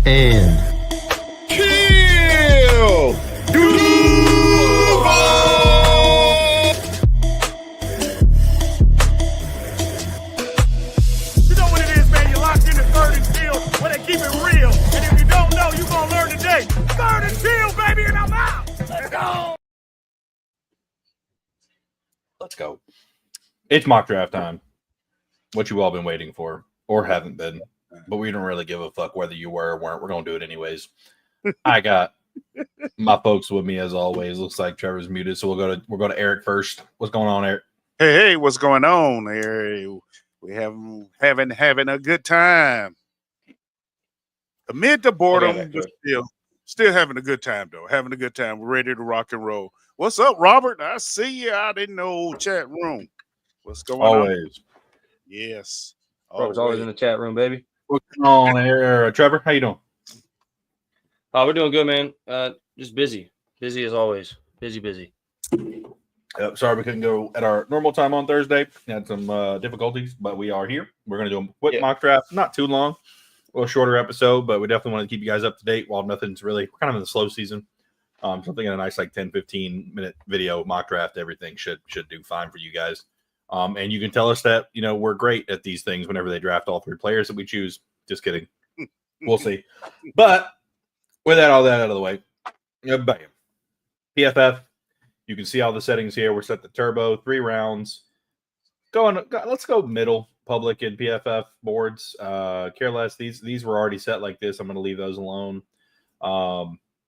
and Teal. You know what it is, man. You're locked into Third and Teal where they keep it real. And if you don't know, you're going to learn today. Third and Teal, baby, and I'm out. Let's go. Let's go. It's mock draft time. What you all been waiting for, or haven't been, but we don't really give a fuck whether you were or weren't. We're gonna do it anyways. I got my folks with me as always. Looks like Trevor's muted, so we'll go to Eric first. What's going on, Eric? Hey, what's going on here? We having a good time. Amid the boredom, but still having a good time though. Having a good time. We're ready to rock and roll. What's up, Robert? I see you out in the old chat room. What's going on? Always. Yes. Robert's always in the chat room, baby. What's going on here, Trevor? How you doing? Oh, we're doing good, man. Just busy as always. Busy. Sorry we couldn't go at our normal time on Thursday. Had some difficulties, but we are here. We're going to do a quick mock draft. Not too long. A little shorter episode, but we definitely want to keep you guys up to date while nothing's really – we're kind of in the slow season. Something in a nice 10, 15-minute video mock draft, everything should do fine for you guys. And you can tell us that, we're great at these things whenever they draft all three players that we choose. Just kidding. We'll see. But with all that out of the way, bam. PFF, you can see all the settings here. We're set to turbo, 3 rounds. Let's go middle, public and PFF boards. Care less. These were already set like this. I'm going to leave those alone.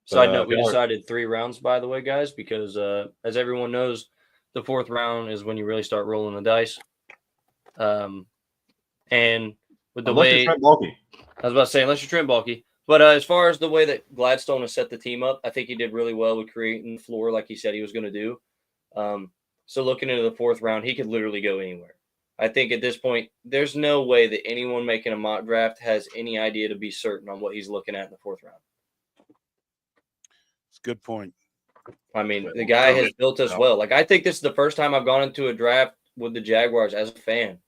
Side note, we decided 3 rounds, by the way, guys, because as everyone knows, the 4th round is when you really start rolling the dice. And with the way I was about to say, unless you're Trent Baalke. But as far as the way that Gladstone has set the team up, I think he did really well with creating the floor like he said he was going to do. So looking into the 4th round, he could literally go anywhere. I think at this point, there's no way that anyone making a mock draft has any idea to be certain on what he's looking at in the 4th round. It's a good point. I mean, the guy has built us well. Like, I think this is the first time I've gone into a draft with the Jaguars as a fan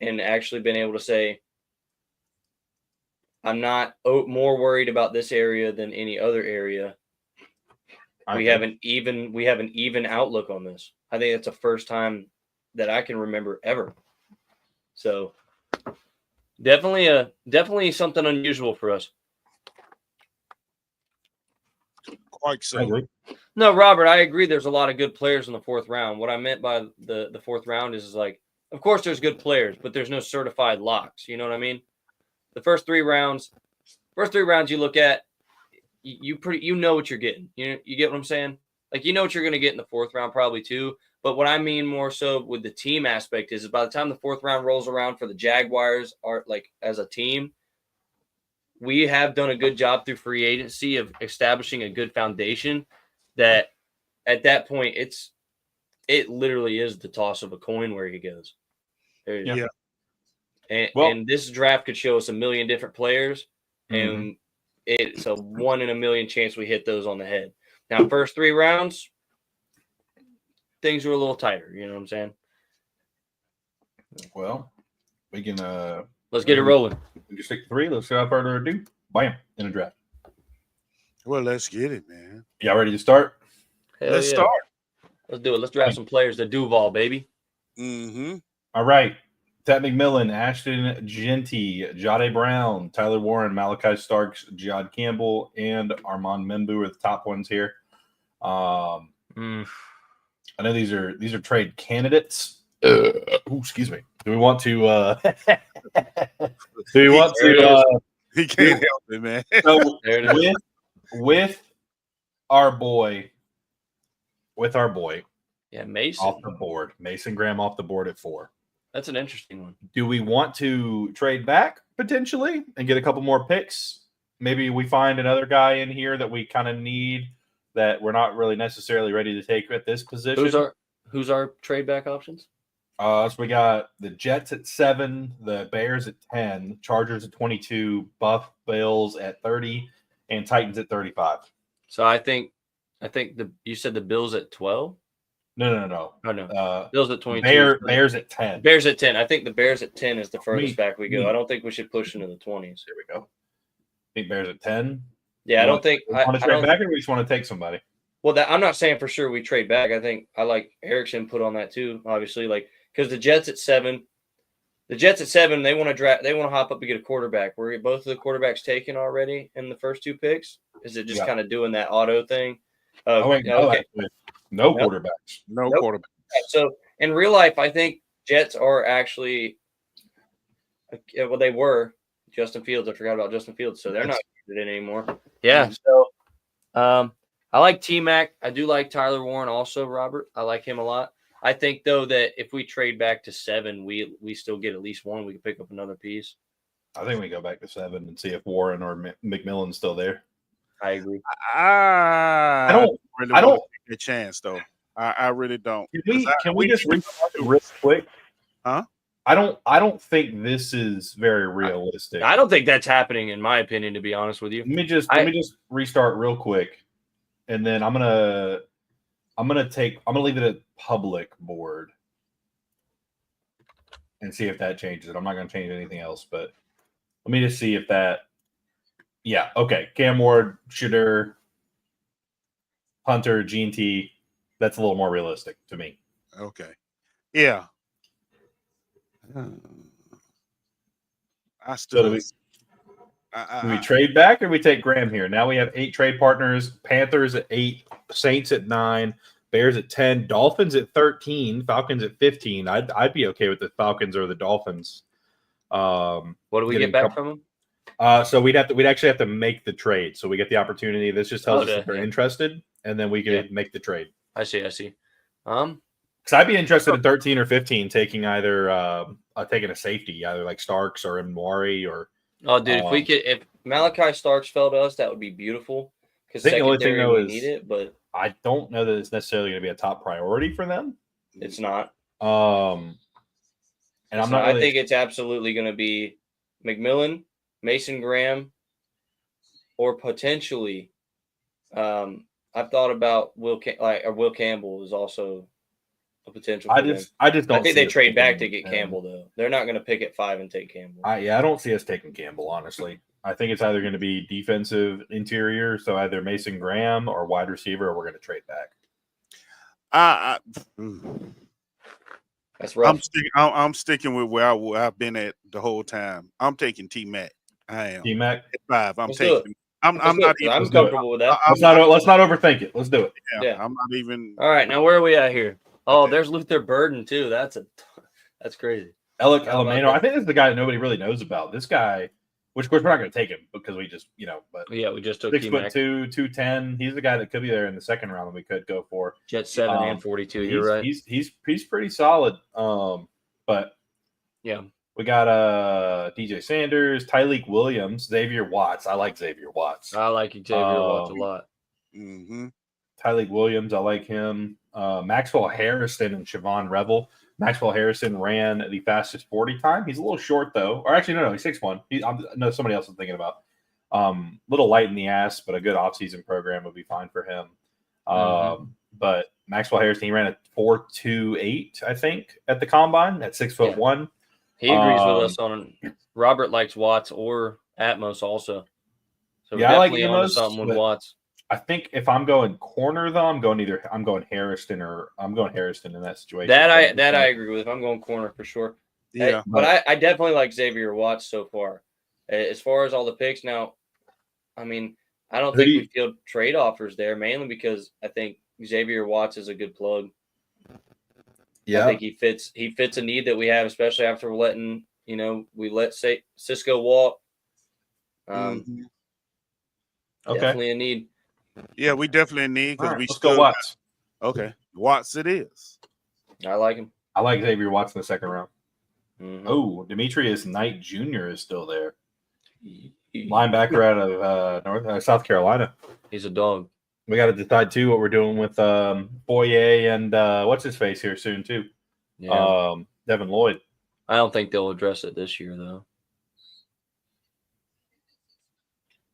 and actually been able to say, I'm not more worried about this area than any other area. We have an even outlook on this. I think that's the first time that I can remember ever. So definitely something unusual for us. Quite so. No, Robert, I agree. There's a lot of good players in the 4th round. What I meant by the 4th round is like, of course, there's good players, but there's no certified locks. You know what I mean? The first three rounds you look at, you know what you're getting. You get what I'm saying? Like, you know what you're going to get in the 4th round probably too. But what I mean more so with the team aspect is by the time the 4th round rolls around for the Jaguars, are like as a team, we have done a good job through free agency of establishing a good foundation that at that point it literally is the toss of a coin where he goes. Yeah. And this draft could show us a million different players, and it's a 1 in a million chance we hit those on the head. Now, first 3 rounds, things are a little tighter. You know what I'm saying? Well, we can let's get it rolling. We can stick to 3. Let's without further ado. Bam, in a draft. Well, let's get it, man. Y'all ready to start? Let's start. Let's do it. Let's draft some players to Duval, baby. All right. Ted McMillan, Ashton Genty, Jade Brown, Tyler Warren, Malachi Starks, Jod Campbell, and Armand Membu are the top ones here. I know these are trade candidates. Excuse me. Do we want to? He can't help it, man. So with our boy, yeah, Mason off the board, Mason Graham off the board at 4. That's an interesting one. Do we want to trade back potentially and get a couple more picks? Maybe we find another guy in here that we kind of need that we're not really necessarily ready to take at this position. Who's our trade back options? So we got the Jets at 7, the Bears at 10, Chargers at 22, Buff Bills at 30, and Titans at 35. So I think you said the Bills at 12. No. Oh, no. Bills at 22. Bears at 10. Bears at 10. I think the Bears at 10 is the furthest back we go. I don't think we should push into the 20s. There we go. think Bears at 10. Yeah, I don't think want to I trade don't. back, or we just want to take somebody. Well, I'm not saying for sure we trade back. I think I like Erickson put on that too. Obviously, like because the Jets at 7. The Jets at 7, they want to draft. They want to hop up and get a quarterback. Were both of the quarterbacks taken already in the first 2 picks? Is it just kind of doing that auto thing? Okay. No quarterbacks. No quarterback. So in real life, I think Jets are actually. Well, they were Justin Fields. I forgot about Justin Fields, so they're not in it anymore. Yeah. So, I like T-Mac. I do like Tyler Warren also, Robert. I like him a lot. I think, though, that if we trade back to 7, we still get at least one. We can pick up another piece. I think we go back to 7 and see if Warren or McMillan's still there. I agree. I don't really want to take a chance, though. I really don't. Can we just restart real quick? Huh? I don't think this is very realistic. I don't think that's happening, in my opinion, to be honest with you. Let me just restart real quick, and then I'm gonna leave it at public board and see if that changes it. I'm not gonna change anything else, but let me just see if that. Yeah. Okay. Cam Ward, Shooter, Hunter, Gene T. That's a little more realistic to me. Okay. Yeah. Do we trade back or we take Graham here? Now we have 8 trade partners. Panthers at 8, Saints at 9, Bears at 10, Dolphins at 13, Falcons at 15. I'd be okay with the Falcons or the Dolphins. What do we get back from them? So we'd actually have to make the trade. So we get the opportunity. This just tells us if they're interested, and then we can make the trade. I see. Because I'd be interested in 13 or 15 taking either taking a safety, either like Starks or Mwari or. Oh, dude! If Malachi Starks fell to us, that would be beautiful. Because the only thing though is need it, but I don't know that it's necessarily going to be a top priority for them. It's not. And I'm not. I think it's absolutely going to be McMillan, Mason Graham, or potentially. I've thought about Will Campbell is also a potential. I just don't. I think they trade back to get Campbell though. They're not going to pick at 5 and take Campbell. I don't see us taking Campbell, honestly. I think it's either going to be defensive interior, so either Mason Graham or wide receiver, or we're going to trade back. That's rough. I'm sticking with where I've been at the whole time. I'm taking T-Mac. I am. T-Mac at 5. I'm Let's taking. I'm not even. I'm comfortable with that. Let's not overthink it. Let's do it. Yeah, I'm not even. All right, now where are we at here? Oh, there's Luther Burden too. That's crazy. Alec Alamano. I think this is the guy that nobody really knows about. This guy, which of course we're not going to take him because we just but yeah, we just took 6'2", 210. He's the guy that could be there in the second round that we could go for. Jet 7 and 42. You're right. He's pretty solid. But yeah. We got DJ Sanders, Tyleek Williams, Xavier Watts. I like Xavier Watts. I like Xavier Watts a lot. Mm-hmm. Tyleek Williams, I like him. Maxwell Harrison and Siobhan Revel. Maxwell Harrison ran the fastest 40 time. He's a little short though, or actually no, he's 6'1". No, somebody else I'm thinking about. Little light in the ass, but a good offseason program would be fine for him. But Maxwell Harrison, he ran a 4.28, I think, at the combine at 6'1". He agrees with us on. Robert likes Watts or Atmos also. So yeah, I like Atmos, something with Watts. I think if I'm going corner though, I'm going Harrison in that situation. That I agree with. I'm going corner for sure. Yeah, but I definitely like Xavier Watts so far. As far as all the picks now, I mean, I don't think we field trade offers there, mainly because I think Xavier Watts is a good plug. Yeah, I think he fits a need that we have, especially after we let Cisco walk. Okay, definitely a need. Yeah, we definitely need because we let's go Watts. Okay, Watts it is. I like him. I like Xavier Watts in the second round. Mm-hmm. Oh, Demetrius Knight Jr. is still there. Linebacker out of South Carolina. He's a dog. We got to decide too what we're doing with Boye and what's his face here soon too. Yeah. Devin Lloyd. I don't think they'll address it this year though.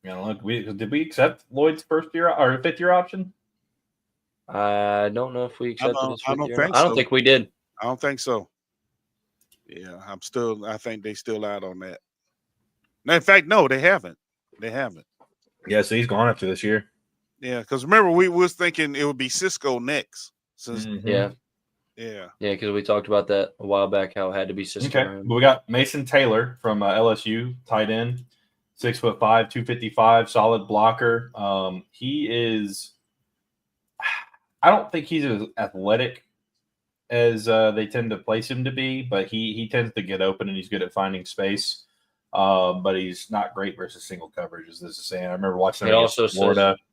Yeah, look, did we accept Lloyd's first year or fifth year option? I don't know if we accepted his fifth year. I don't think we did. I don't think so. Yeah, I think they still out on that. No, in fact, no, they haven't. They haven't. Yeah, so he's gone after this year. Yeah, because remember we was thinking it would be Cisco next. Since Yeah, yeah, because we talked about that a while back. How it had to be Cisco. Okay, but we got Mason Taylor from LSU, tight end, 6'5", 255, solid blocker. He is. I don't think he's as athletic as they tend to place him to be, but he tends to get open and he's good at finding space. But he's not great versus single coverage, as this is saying. I remember watching It him also against Florida. says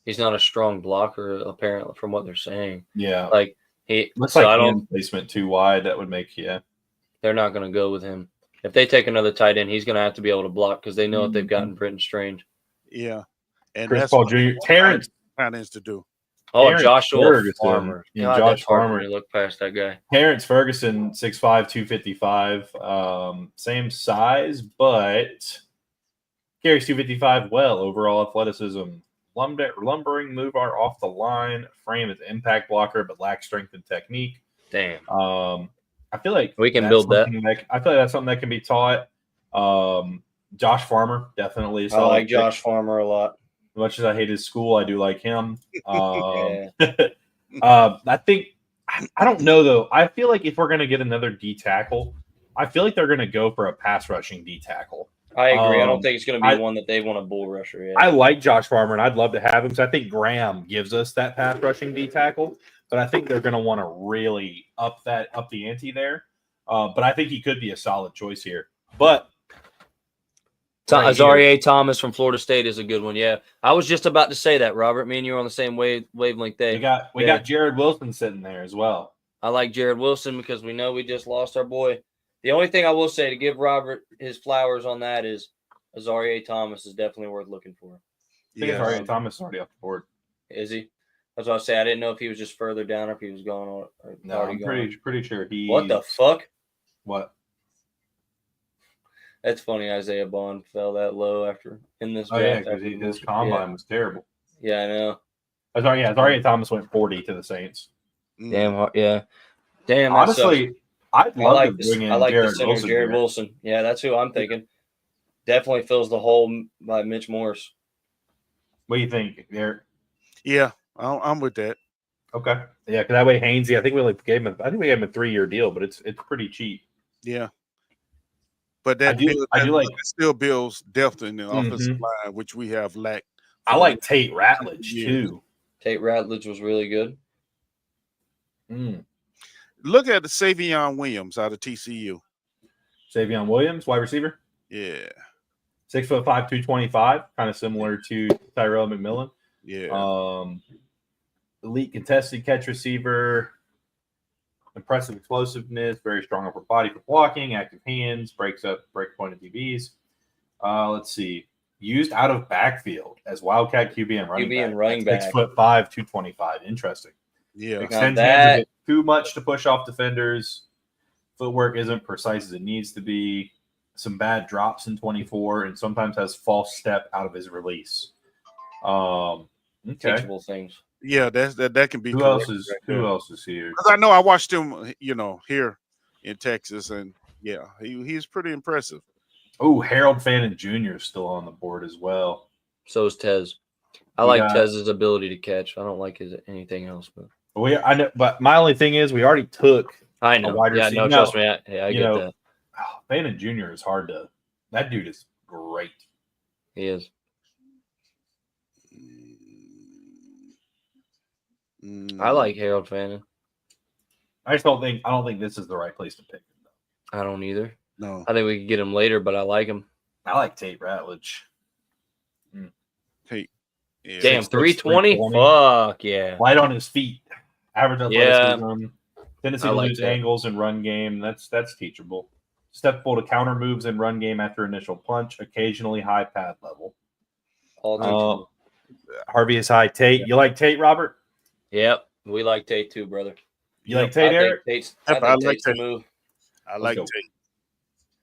he's not a strong blocker, apparently, from what they're saying. Yeah, Like he looks so like I don't. hand placement too wide. That would make They're not going to go with him. If they take another tight end, he's going to have to be able to block because they know if they've gotten Britton Strange. yeah, and Chris that's Paul what Jr. Terrence tight ends to do. Oh, Terrence Joshua Ferguson. Farmer. Yeah, God, Josh that's hard Farmer. for me to look past that guy. Terrence Ferguson, 6'5", 255. Same size, but carries 255 well. Overall athleticism. Lumbering move are off the line. Frame is impact blocker, but lacks strength and technique. Damn. I feel like We can that's build that. I feel like that's something that can be taught. Josh Farmer, definitely. I like Josh Farmer a lot. As much as I hate his school, I do like him. Yeah. I think I don't know though. I feel like if we're gonna get another D tackle, I feel like they're gonna go for a pass rushing D tackle. I agree. I don't think it's going to be one that they want a bull rusher yet. I like Josh Farmer, and I'd love to have him. So I think Graham gives us that pass rushing D tackle, but I think they're going to want to really up the ante there. But I think he could be a solid choice here. But Azaria Thomas from Florida State is a good one. Yeah, I was just about to say that, Robert. Me and you are on the same wavelength there. We got Jared Wilson sitting there as well. I like Jared Wilson because we know we just lost our boy. The only thing I will say to give Robert his flowers on that is Azaria Thomas is definitely worth looking for. I think Azaria Thomas is already off the board. Is he? That's what I say. I didn't know if he was just further down or if he was going on. No, I'm pretty sure he. What the fuck? What? That's funny. Isaiah Bond fell that low after in this. Oh yeah, because his combine was terrible. Yeah, I know. Azaria Thomas went 40 to the Saints. Damn. Yeah. Damn. Honestly. I'd love to bring in Jared Wilson. Yeah, that's who I'm thinking. Definitely fills the hole by Mitch Morris. What do you think, Eric? Yeah, I'm with that. Okay. Yeah, because that way Hainsey, I think we gave him a 3-year deal, but it's pretty cheap. Yeah. But that still builds depth in the offensive line, which we have lacked. I like Tate Ratledge too. Tate Ratledge was really good. Look at the Savion Williams out of TCU. Savion Williams, wide receiver. Yeah. 6'5", 225, kind of similar to Tyrell McMillan. Yeah. Elite contested catch receiver. Impressive explosiveness, very strong upper body for blocking, active hands, break point of DBs. Let's see. Used out of backfield as Wildcat QB and running back. 6'5", 225. Interesting. Yeah. Extends hands a bit too much to push off defenders. Footwork isn't precise as it needs to be. Some bad drops in 24 and sometimes has false step out of his release. Teachable things. Yeah, that can be. Who else is here? Because I know I watched him, here in Texas, and yeah, he's pretty impressive. Oh, Harold Fannin Jr. is still on the board as well. So is Tez. I like Tez's ability to catch. I don't like anything else, but I know. But my only thing is, we already took. I know. Yeah, no, trust me. I get that. Fannin Jr. is hard to. That dude is great. He is. I like Harold Fannin. I don't think this is the right place to pick him, though. I don't either. No. I think we could get him later, but I like him. I like Tate Ratledge. Tate. Yeah. Damn, 320? Fuck yeah. Light on his feet. Average athleticism. Yeah. Tendency to lose angles in run game. That's teachable. Stepful to counter moves in run game after initial punch. Occasionally high pad level. All teachable. Harvey is high. Tate. You like Tate, Robert? Yep. We like Tate too, brother. You like Tate, Eric? I like Tate. Move. I like Tate.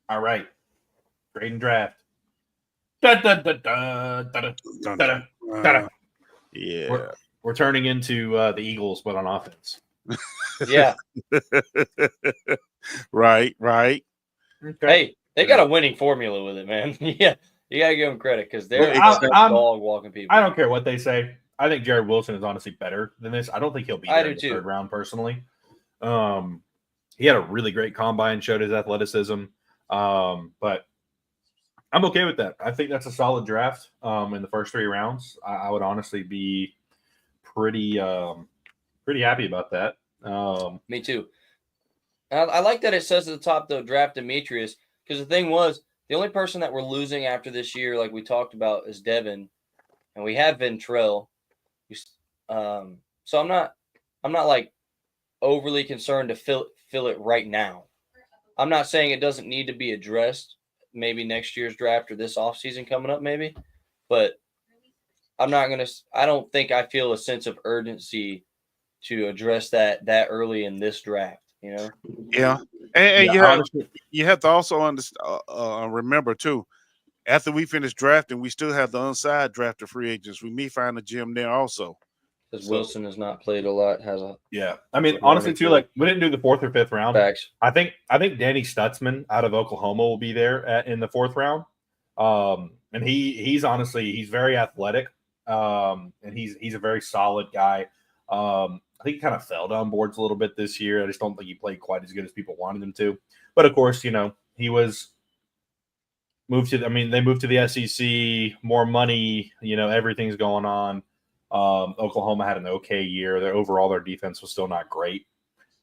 All right. Grade and draft. Yeah. We're turning into the Eagles, but on offense. Yeah. Right. Okay. Hey, they got a winning formula with it, man. Yeah. You gotta give them credit because they're I'm- dog walking people. I don't care what they say. I think Jared Wilson is honestly better than this. I don't think he'll be there in the third round personally. He had a really great combine, showed his athleticism. But I'm okay with that. I think that's a solid draft in the first 3 rounds. I would honestly be pretty happy about that. Me too. I like that it says at the top, though, draft Demetrius, because the thing was, the only person that we're losing after this year, like we talked about, is Devin, and we have Ventrell. So I'm not like overly concerned to fill it right now. I'm not saying it doesn't need to be addressed, maybe next year's draft or this offseason coming up, maybe, but I don't think I feel a sense of urgency to address that early in this draft, you know? Yeah. And you have to also understand, remember too, after we finish drafting, we still have the unside drafted free agents. We may find a gym there also. Because Wilson has not played a lot. I mean, honestly, too, like we didn't do the 4th or 5th round. Facts. I think Danny Stutzman out of Oklahoma will be there in the 4th round. And he's very athletic. And he's a very solid guy. I think he kind of fell down boards a little bit this year. I just don't think he played quite as good as people wanted him to. But of course, he was they moved to the SEC, more money, everything's going on. Oklahoma had an okay year. Their defense was still not great.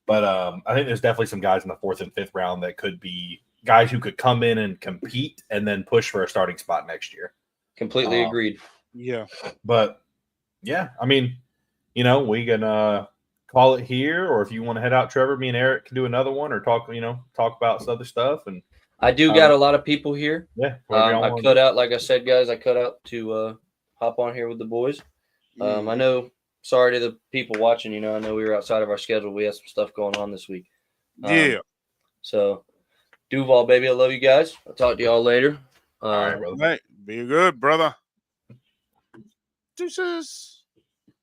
But I think there's definitely some guys in the 4th and 5th round that could be guys who could come in and compete and then push for a starting spot next year. Completely agreed. Yeah. But, yeah, I mean, we can call it here, or if you want to head out, Trevor, me and Eric can do another one or talk about some other stuff. And I do got a lot of people here. Yeah. I cut out, like I said, guys, to hop on here with the boys. I know, sorry to the people watching, I know we were outside of our schedule. We had some stuff going on this week. So, Duval, baby, I love you guys. I'll talk to y'all later. All right, brother. Hey, be good, brother. Deuces.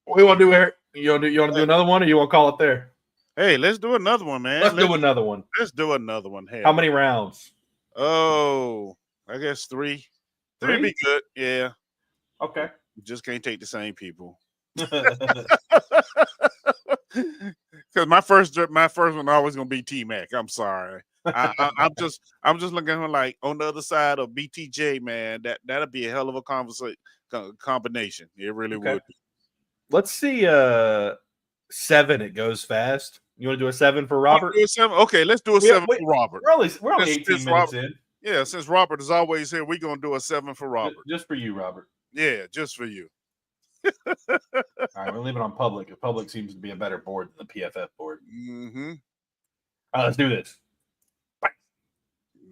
What do you want to do, Eric? You want to do another one, or you want to call it there? Hey, let's do another one, man. Let's do another one. Let's do another one. Hey, how many rounds? Oh, I guess 3. 3 would be good. Yeah. Okay. Just can't take the same people. Because my first one always gonna be T-Mac. I'm sorry. I'm just looking at him like on the other side of BTJ, man. That'll be a hell of a combination. It really would. Let's see. 7. It goes fast. You want to do a 7 for Robert? Do a 7? Okay, let's do a 7 for Robert. We're only 18 minutes in. Yeah, since Robert is always here, we're gonna do a 7 for Robert. Just for you, Robert. Yeah, just for you. All right, we'll leave it on public. Public seems to be a better board than the PFF board. Mm-hmm. All right, let's do this. Bye.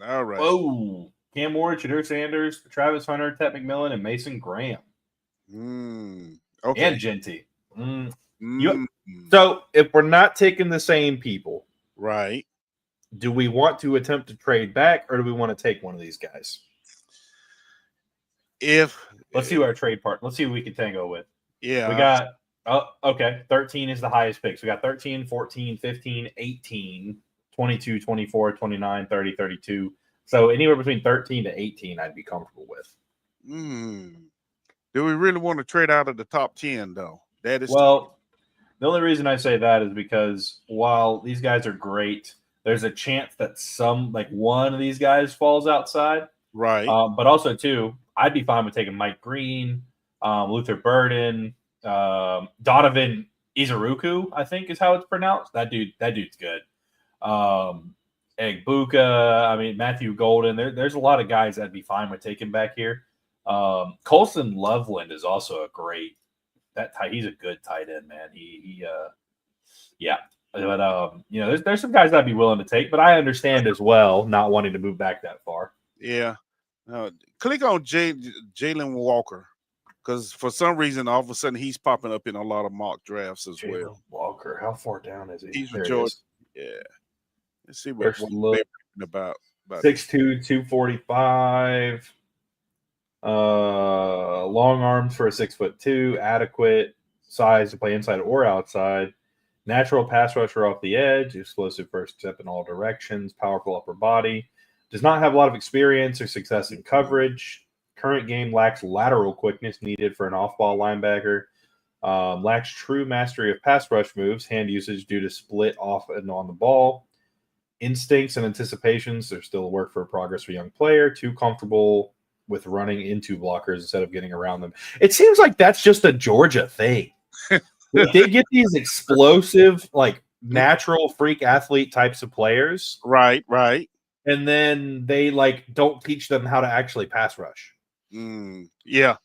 All right. Whoa. Cam Ward, Shadur Sanders, Travis Hunter, Ted McMillan, and Mason Graham. Okay. And Genty. So if we're not taking the same people, right, do we want to attempt to trade back, or do we want to take one of these guys? Let's see what our trade partner. Let's see what we can tango with. Yeah. We got 13 is the highest picks. We got 13, 14, 15, 18, 22, 24, 29, 30, 32. So anywhere between 13 to 18 I'd be comfortable with. Do we really want to trade out of the top 10 though? That is the only reason I say that is because while these guys are great, there's a chance that one of these guys falls outside. Right. But also too, I'd be fine with taking Mike Green, Luther Burden, Donovan Izuruku, I think is how it's pronounced. That dude's good. Egbuka, I mean Matthew Golden. There's a lot of guys I'd be fine with taking back here. Colson Loveland is also a great he's a good tight end, man. But there's some guys I'd be willing to take, but I understand as well not wanting to move back that far. Yeah. Click on Jalen Walker, because for some reason all of a sudden he's popping up in a lot of mock drafts as well. Walker, how far down is he? He's with Georgia. Yeah. Let's see what they're about. 6'2", 245. Long arms for a 6'2", adequate size to play inside or outside. Natural pass rusher off the edge, explosive first step in all directions, powerful upper body. Does not have a lot of experience or success in coverage. Current game lacks lateral quickness needed for an off-ball linebacker. Lacks true mastery of pass rush moves, hand usage due to split off and on the ball. Instincts and anticipations, there's still work for progress for a young player. Too comfortable with running into blockers instead of getting around them. It seems like that's just a Georgia thing. They get these explosive, like natural freak athlete types of players. Right. And then they like don't teach them how to actually pass rush. Yeah.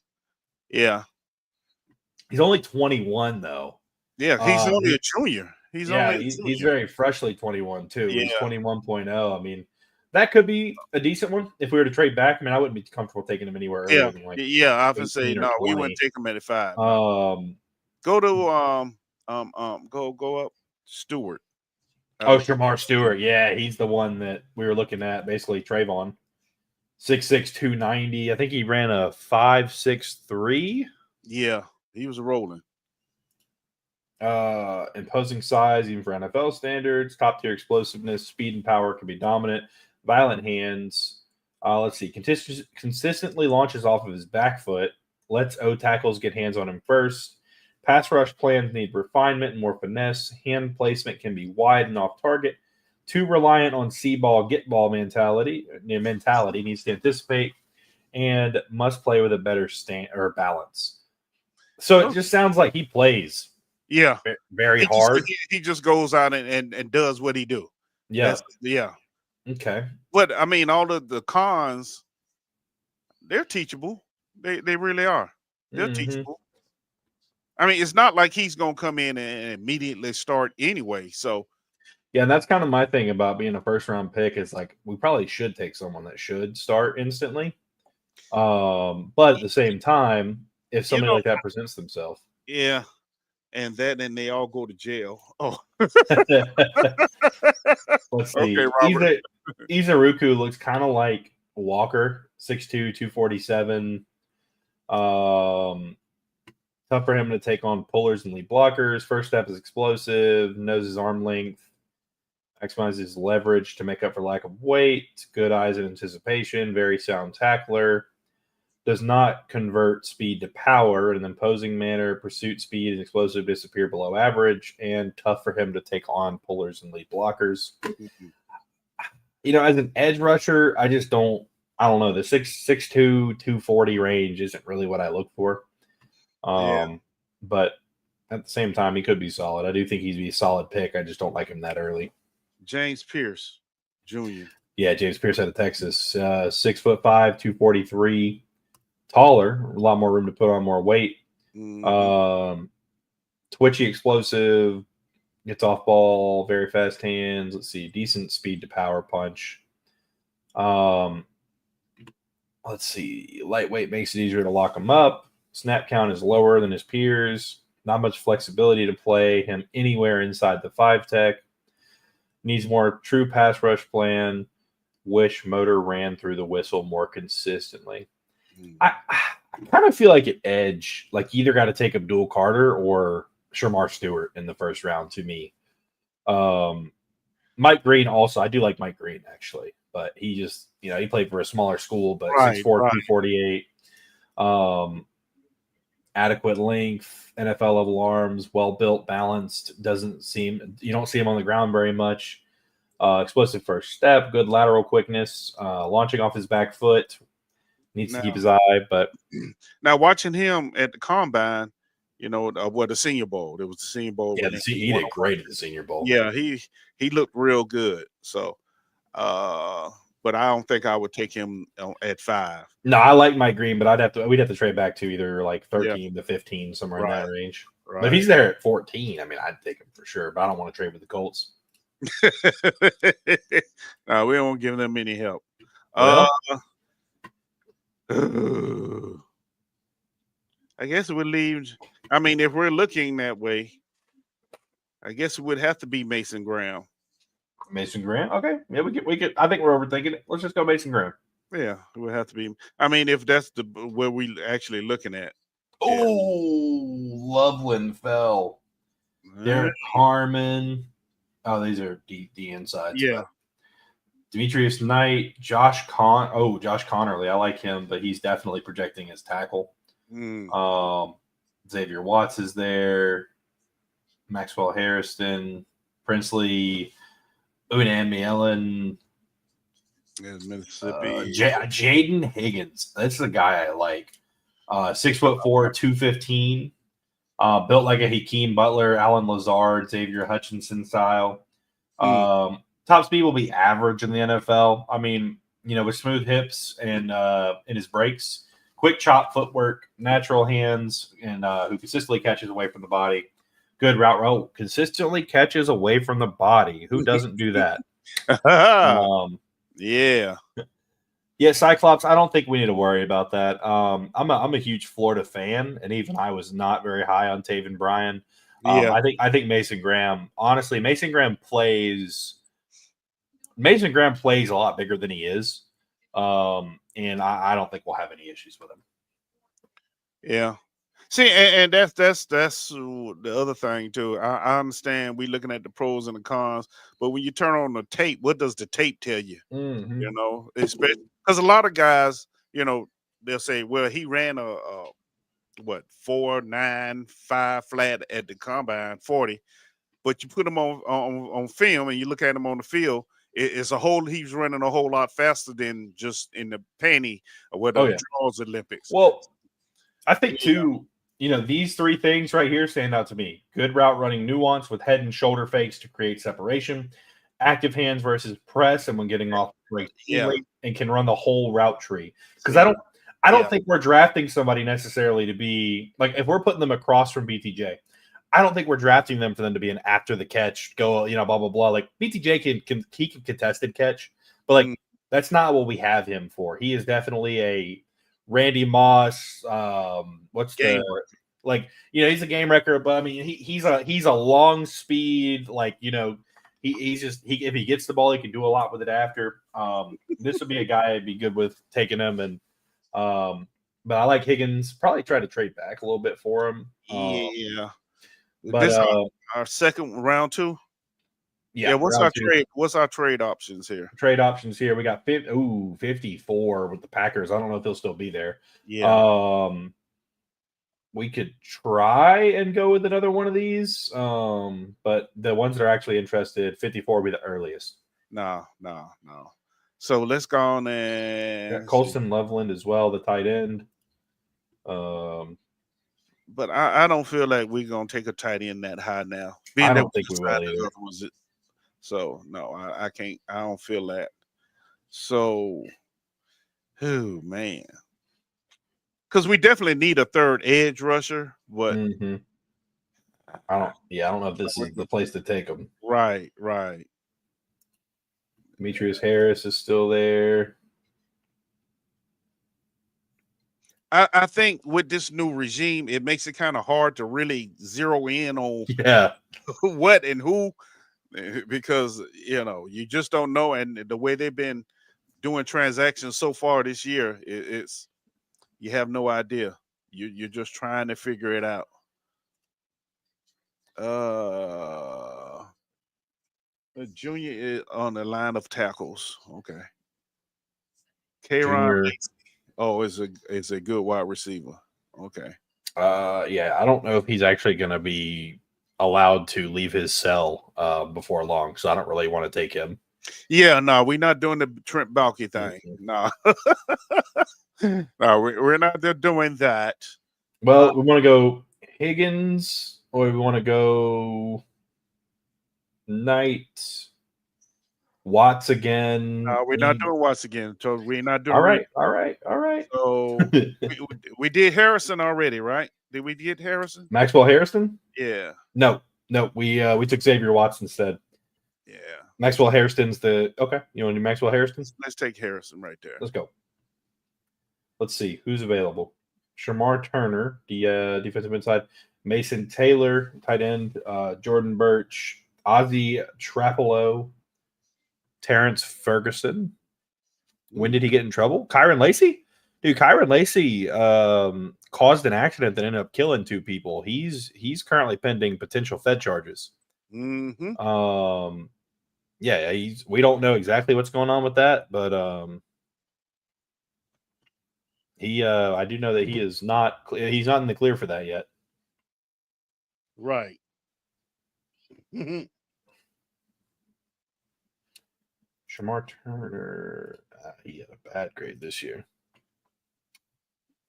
He's only 21 though. Yeah, he's only a junior. He's very freshly 21 too. Yeah. He's 21.0. I mean, that could be a decent one if we were to trade back. I mean, I wouldn't be comfortable taking him anywhere earlier than like I would say no. We wouldn't take him at 5. Go to go up Stewart. Shamar Stewart. Yeah, he's the one that we were looking at. Basically, Trayvon, 6'6", 290. I think he ran a 5.63. Yeah, he was rolling. Imposing size, even for NFL standards. Top tier explosiveness, speed and power can be dominant. Violent hands. Let's see. Consistently launches off of his back foot. Lets O tackles get hands on him first. Pass rush plans need refinement and more finesse. Hand placement can be wide and off target. Too reliant on see ball, get ball mentality. Needs to anticipate and must play with a better stand or balance. So it just sounds like he plays. Yeah, very hard. He just goes out and does what he do. Yeah. Okay. But I mean, all of the cons, they're teachable. They really are. They're teachable. I mean, it's not like he's gonna come in and immediately start anyway. So yeah, and that's kind of my thing about being a first round pick is like we probably should take someone that should start instantly. But at the same time, if somebody like that presents themselves. Yeah. And they all go to jail. Oh, let's see. Okay, Robert. Izuruku looks kind of like Walker, 6'2", 247. Tough for him to take on pullers and lead blockers. First step is explosive. Knows his arm length. Maximizes leverage to make up for lack of weight. Good eyes and anticipation. Very sound tackler. Does not convert speed to power in an imposing manner. Pursuit speed and explosive disappear below average, and tough for him to take on pullers and lead blockers. You know, as an edge rusher, I don't know. The 6'2", 240 range isn't really what I look for. But at the same time, he could be solid. I do think he'd be a solid pick. I just don't like him that early. James Pierce Jr. Yeah, James Pierce out of Texas. 6'5", 243. Taller, a lot more room to put on more weight. Twitchy, explosive, gets off ball, very fast hands. Let's see, decent speed to power punch. Let's see, lightweight makes it easier to lock him up. Snap count is lower than his peers. Not much flexibility to play him anywhere inside the 5-tech. Needs more true pass rush plan. Wish motor ran through the whistle more consistently. I kind of feel like at edge, like you either got to take Abdul Carter or Shamar Stewart in the first round to me. Mike Green also, I do like Mike Green actually, but he just, he played for a smaller school, but 6'4", 248, adequate length, NFL level arms, well-built, balanced, you don't see him on the ground very much. Explosive first step, good lateral quickness, launching off his back foot. Needs to keep his eye, but now watching him at the combine, the Senior Bowl. There was the Senior Bowl. Yeah, he did great at the Senior Bowl. Yeah, he looked real good. So, but I don't think I would take him at 5. No, I like Mike Green, but we'd have to trade back to either like 13 to 15, somewhere in that range. Right. But if he's there at 14, I mean, I'd take him for sure. But I don't want to trade with the Colts. No, we don't give them any help. I guess it would leave. I mean, if we're looking that way, I guess it would have to be Mason Graham. Mason Graham? Okay. Yeah, we could. I think we're overthinking it. Let's just go Mason Graham. Yeah, it would have to be. I mean, if that's where we actually looking at. Oh, Loveland fell. Derek Harmon. Oh, these are the insides. Yeah. Demetrius Knight, Josh Connerly. I like him, but he's definitely projecting as tackle. Xavier Watts is there. Maxwell Harrison, Princely, Unamielin, Mississippi. Jaden Higgins. That's the guy I like. 6'4", 215. Built like a Hakeem Butler, Alan Lazard, Xavier Hutchinson style. Top speed will be average in the NFL. I mean, with smooth hips and in his breaks, quick chop footwork, natural hands, and who consistently catches away from the body. Good route. Consistently catches away from the body. Who doesn't do that? Yeah. Yeah, Cyclops, I don't think we need to worry about that. I'm a huge Florida fan, and even I was not very high on Taven Bryan. I think Mason Graham, honestly, Mason Graham plays a lot bigger than he is. And I don't think we'll have any issues with him. Yeah. See, and that's the other thing too. I understand we looking at the pros and the cons, but when you turn on the tape, what does the tape tell you? Especially because a lot of guys, they'll say, well, he ran a 4.95 flat at the combine 40, but you put him on film and you look at him on the field, he's running a whole lot faster than just in the panty or what draws Olympics. Well, I think too, these three things right here stand out to me. Good route running nuance with head and shoulder fakes to create separation, active hands versus press, and when getting off break, and can run the whole route tree. Because I don't think we're drafting somebody necessarily to be like, if we're putting them across from BTJ, I don't think we're drafting them for them to be an after the catch, go, blah, blah, blah. Like BTJ can contested catch, but like that's not what we have him for. He is definitely a Randy Moss, he's a game wrecker, but I mean he's a long speed, if he gets the ball, he can do a lot with it after. This would be a guy I'd be good with taking him, and but I like Higgins. Probably try to trade back a little bit for him. But this our second round too. Yeah, what's our trade options here? Trade options here. We got 54 with the Packers. I don't know if they'll still be there. Yeah. We could try and go with another one of these. But the ones that are actually interested, 54 will be the earliest. No. So let's go on and Colston Loveland as well, the tight end. But I don't feel like we're gonna take a tight end that high now. I don't think we will either. So no, I can't. I don't feel that. So, man, because we definitely need a third edge rusher. But I don't know if this is the place to take them. Right. Demetrius Harris is still there. I think with this new regime, it makes it kind of hard to really zero in on what and who, because you just don't know. And the way they've been doing transactions so far this year, it's you have no idea. You're just trying to figure it out. The junior is on the line of tackles. Okay. K-Ron. Oh, is a good wide receiver. Okay. I don't know if he's actually going to be allowed to leave his cell before long, so I don't really want to take him. Yeah, no, we're not doing the Trent Baalke thing. No. No, we're not doing that. Well, we want to go Higgins, or we want to go Knight, Watts again. No, we're not doing Watts again. So we're not doing. All right. So we did Harrison already, right? Did we get Harrison? Maxwell Harrison? Yeah. No. We took Xavier Watts instead. Yeah. Maxwell Harrison's the okay. You want to do Maxwell Harrison? Let's take Harrison right there. Let's go. Let's see who's available. Shamar Turner, the defensive inside. Mason Taylor, tight end. Jordan Birch, Ozzie Trapolo, Terrence Ferguson. When did he get in trouble? Kyron Lacey? Dude, Kyron Lacey caused an accident that ended up killing 2 people. He's currently pending potential Fed charges. Yeah, we don't know exactly what's going on with that, but I do know that he is not he's not in the clear for that yet. Right. Shamar Turner, he had a bad grade this year.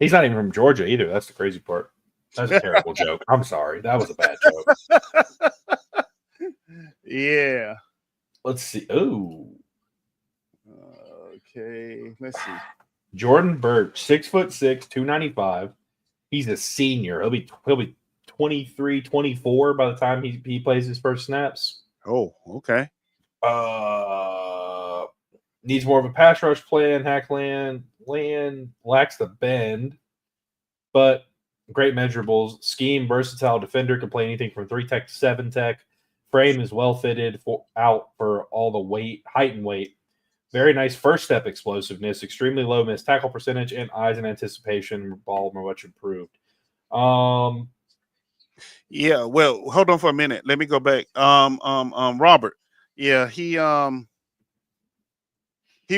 He's not even from Georgia either. That's the crazy part. That's a terrible joke. I'm sorry. That was a bad joke. Yeah. Let's see. Oh. Okay. Let's see. Jordan Birch, 6'6", 295. He's a senior. He'll be 23, 24 by the time he plays his first snaps. Oh, okay. Needs more of a pass rush plan. Land lacks the bend, but great measurables. Scheme, versatile defender, can play anything from 3 tech to 7 tech. Frame is well fitted out for all the height and weight. Very nice first step explosiveness, extremely low missed tackle percentage, and eyes and anticipation. Ball much improved. Yeah, well, hold on for a minute. Let me go back. Robert. Yeah, he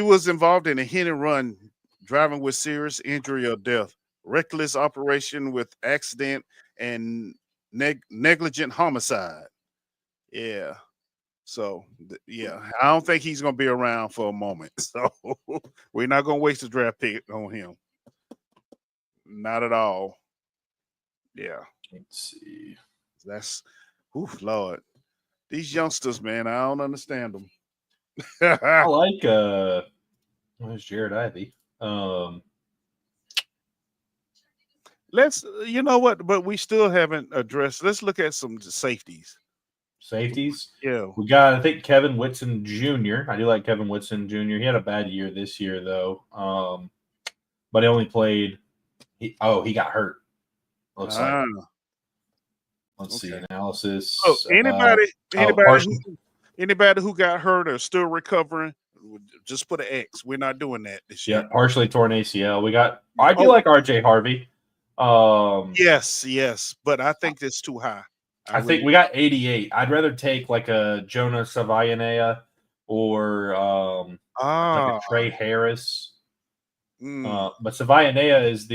was involved in a hit and run, driving with serious injury or death, reckless operation with accident, and negligent homicide. Yeah. So, yeah, I don't think he's going to be around for a moment. So, we're not going to waste a draft pick on him. Not at all. Yeah. Let's see. That's, Lord. These youngsters, man, I don't understand them. I like, where's Jared Ivey? Let's, you know what, but we still haven't addressed. Let's look at some safeties. Safeties. Yeah. We got, I think, Kevin Whitson Jr. I do like Kevin Whitson Jr. He had a bad year this year, though. But he only played. He got hurt. Looks like. Let's see analysis. Oh, anybody who got hurt or still recovering, just put an X. We're not doing that this year. Yeah, partially torn ACL. We got. I do like RJ Harvey. Yes, but I think it's too high. I think we got 88. I'd rather take like a Jonah Savayanea or like a Trey Harris. But Savayanea is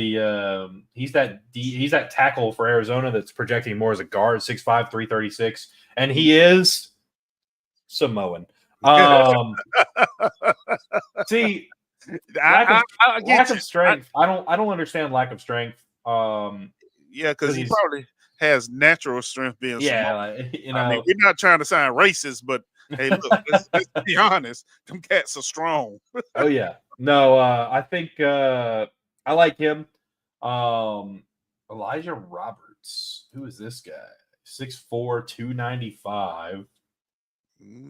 he's that tackle for Arizona that's projecting more as a guard, 6'5", 336, and he is Samoan. See, lack of strength. I don't understand lack of strength. Yeah, because he probably has natural strength being Samoan. You know, I mean, we're not trying to sound racist, but hey, look, let's be honest. Them cats are strong. Oh yeah. No, I think I like him. Elijah Roberts. Who is this guy? 6'4", 295.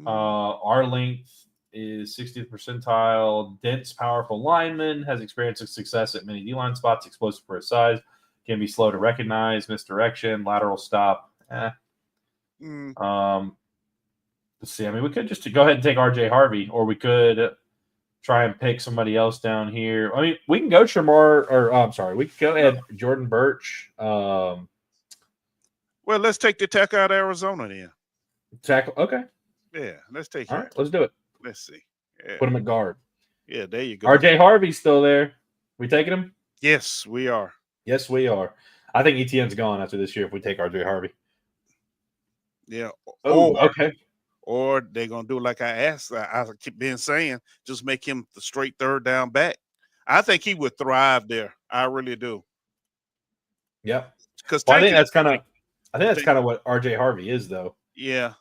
Our length is 60th percentile. Dense, powerful lineman. Has experience of success at many D-line spots. Explosive for his size. Can be slow to recognize. Misdirection. Lateral stop. Let's see. I mean, we could just go ahead and take RJ Harvey, or we could try and pick somebody else down here. I mean, we can go Shamar, or I'm sorry, we can go ahead Jordan Birch. Well, let's take the tackle out of Arizona then. Tackle, okay. Yeah, let's take All right, let's do it. Let's see. Yeah. Put him at guard. Yeah, there you go. RJ Harvey's still there. We taking him? Yes, we are. Yes, we are. I think ETN's gone after this year if we take RJ Harvey. Yeah. Oh, okay. Or they're going to do like I keep been saying, just make him the straight third down back. I think he would thrive there. I really do. Yep. Because I think that's kind of what RJ Harvey is, though. Yeah.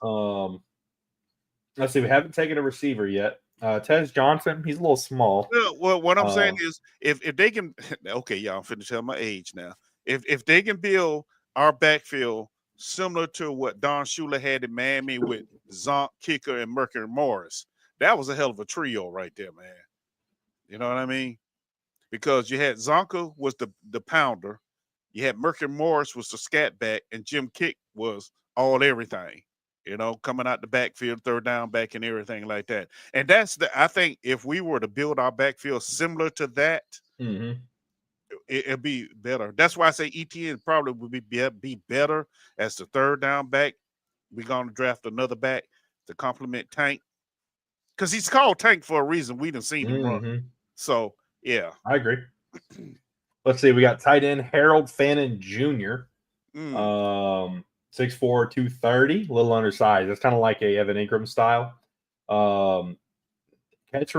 Let's see. We haven't taken a receiver yet. Tez Johnson, he's a little small. Well, what I'm saying is, if they can, okay, y'all, I'm finna tell my age now. If they can build our backfield similar to what Don Shula had in Miami with Zonk, Kicker, and Mercury Morris, that was a hell of a trio right there, man. You know what I mean? Because you had Zonka was the pounder, you had Mercury Morris was the scat back, and Jim Kick was all everything. You know, coming out the backfield, third down back, and everything like that. And I think if we were to build our backfield similar to that, it'd be better. That's why I say ETN probably would be better as the third down back. We're going to draft another back to complement Tank. because he's called Tank for a reason. We done seen him run. Mhm. So yeah, I agree. Let's see. We got tight end Harold Fannin Jr. 6'4", 230, a little undersized. That's kind of like a Evan Ingram style. Catch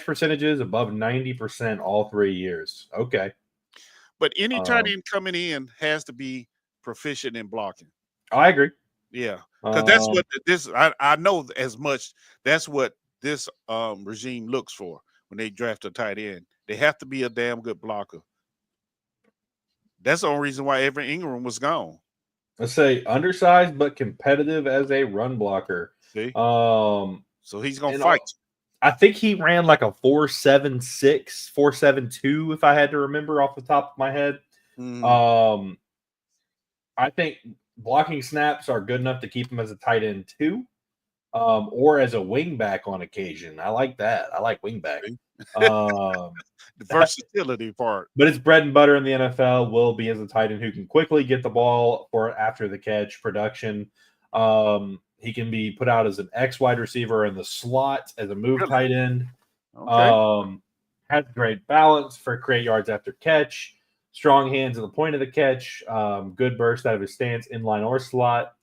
percentages above 90% all 3 years. Okay. but any tight end coming in has to be proficient in blocking. I agree. Yeah, because that's what this. I know as much. That's what this regime looks for when they draft a tight end. They have to be a damn good blocker. That's the only reason why Evan Ingram was gone. Let's say undersized but competitive as a run blocker. See, so he's gonna fight. I think he ran like a 4.76, 4.72, if I had to remember off the top of my head. I think blocking snaps are good enough to keep him as a tight end too, or as a wingback on occasion. I like that. I like wingback. The versatility part. But it's bread and butter in the NFL. Will be as a tight end who can quickly get the ball for after the catch production. He can be put out as an X wide receiver in the slot as a move tight end. Okay. Has great balance for create yards after catch. Strong hands at the point of the catch. Good burst out of his stance, inline or slot.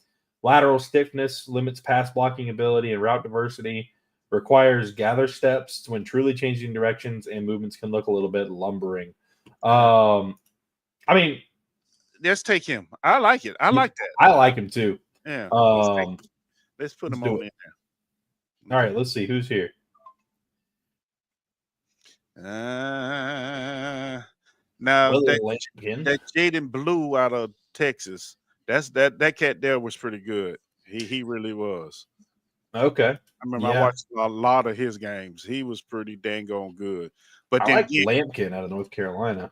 Lateral stiffness limits pass blocking ability and route diversity. Requires gather steps when truly changing directions, and movements can look a little bit lumbering. I mean, let's take him. I like it. I like that. I like him too. Yeah. Let's put him on in there. All right, let's see who's here. Now that Jaden Blue out of Texas, that cat there was pretty good. He really was. Okay. I remember I watched a lot of his games. He was pretty dang on good. But I then like Lampkin out of North Carolina.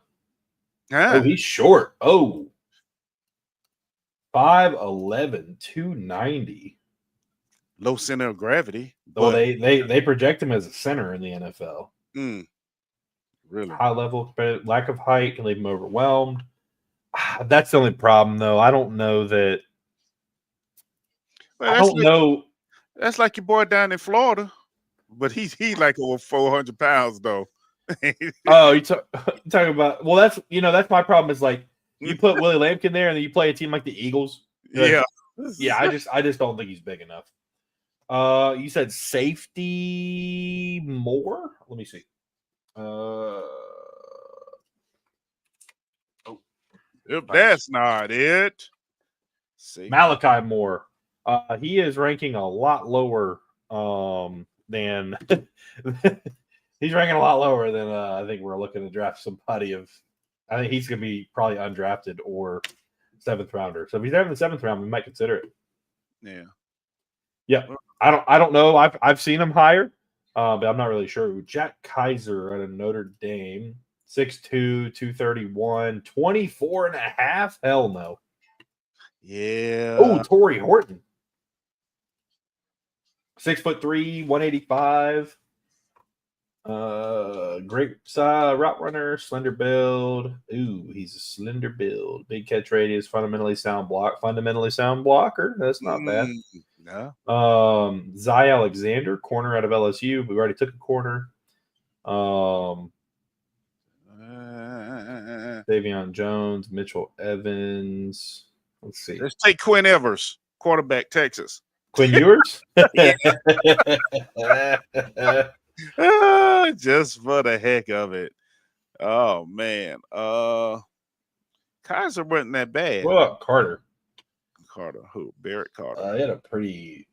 Huh? Oh, he's short. Oh. 5'11", 290. Low center of gravity. Well, they project him as a center in the NFL. Really? High level, lack of height can leave him overwhelmed. That's the only problem, though. I don't know that. Well, I don't know. That's like your boy down in Florida, but he's like over 400 pounds though. Oh, you talking about? Well, that's my problem. Is like you put Willie Lampkin there, and then you play a team like the Eagles. Yeah. I just don't think he's big enough. You said safety more? Let me see. That's not it. Malachi Moore. He is ranking a lot lower than he's ranking a lot lower than I think we're looking to draft somebody of. I think he's going to be probably undrafted or 7th rounder. So if he's there in the 7th round, we might consider it. Yeah. Yeah. I don't know. I've seen him higher, but I'm not really sure. Jack Kaiser out of Notre Dame, 6'2", 231, 24.5. Hell no. Yeah. Oh, Torrey Horton. 6'3", 185. Great route runner, slender build. Ooh, he's a slender build. Big catch radius, fundamentally sound blocker. That's not bad. No. Zy Alexander, corner out of LSU. We already took a corner. Davion Jones, Mitchell Evans. Let's see. Let's take Quinn Evers, quarterback, Texas. Quinn Ewers? Just for the heck of it. Oh man. Kaiser wasn't that bad. What about Carter? Who? Barrett Carter. He had a pretty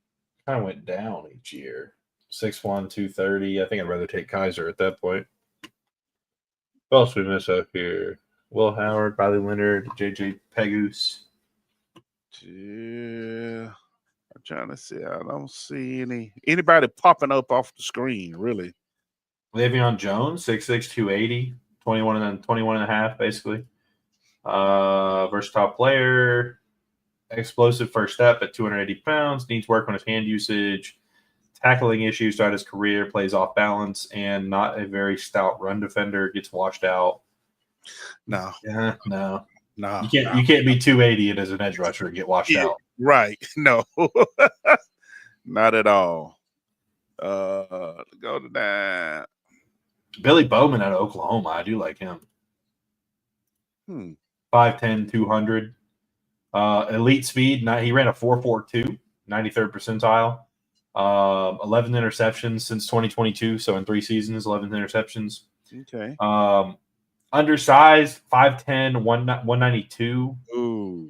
kind of went down each year. 6'1", 230. I think I'd rather take Kaiser at that point. Who else we miss out here? Will Howard, Riley Leonard, JJ Pegus. Yeah. I'm trying to see. I don't see anybody popping up off the screen, really. Davion Jones, 6'6", 280, 21 and a half, basically. Versatile player, explosive first step at 280 pounds, needs work on his hand usage, tackling issues throughout his career, plays off balance, and not a very stout run defender, gets washed out. No. No. No. You can't be 280 and as an edge rusher and get washed out. Right. No. Not at all. Go to that. Billy Bowman out of Oklahoma. I do like him. 5'10", 200. Elite speed. He ran a 4.42, 93rd percentile. 11 interceptions since 2022. So in 3 seasons, 11 interceptions. Okay. Undersized, 5'10", 192. Ooh.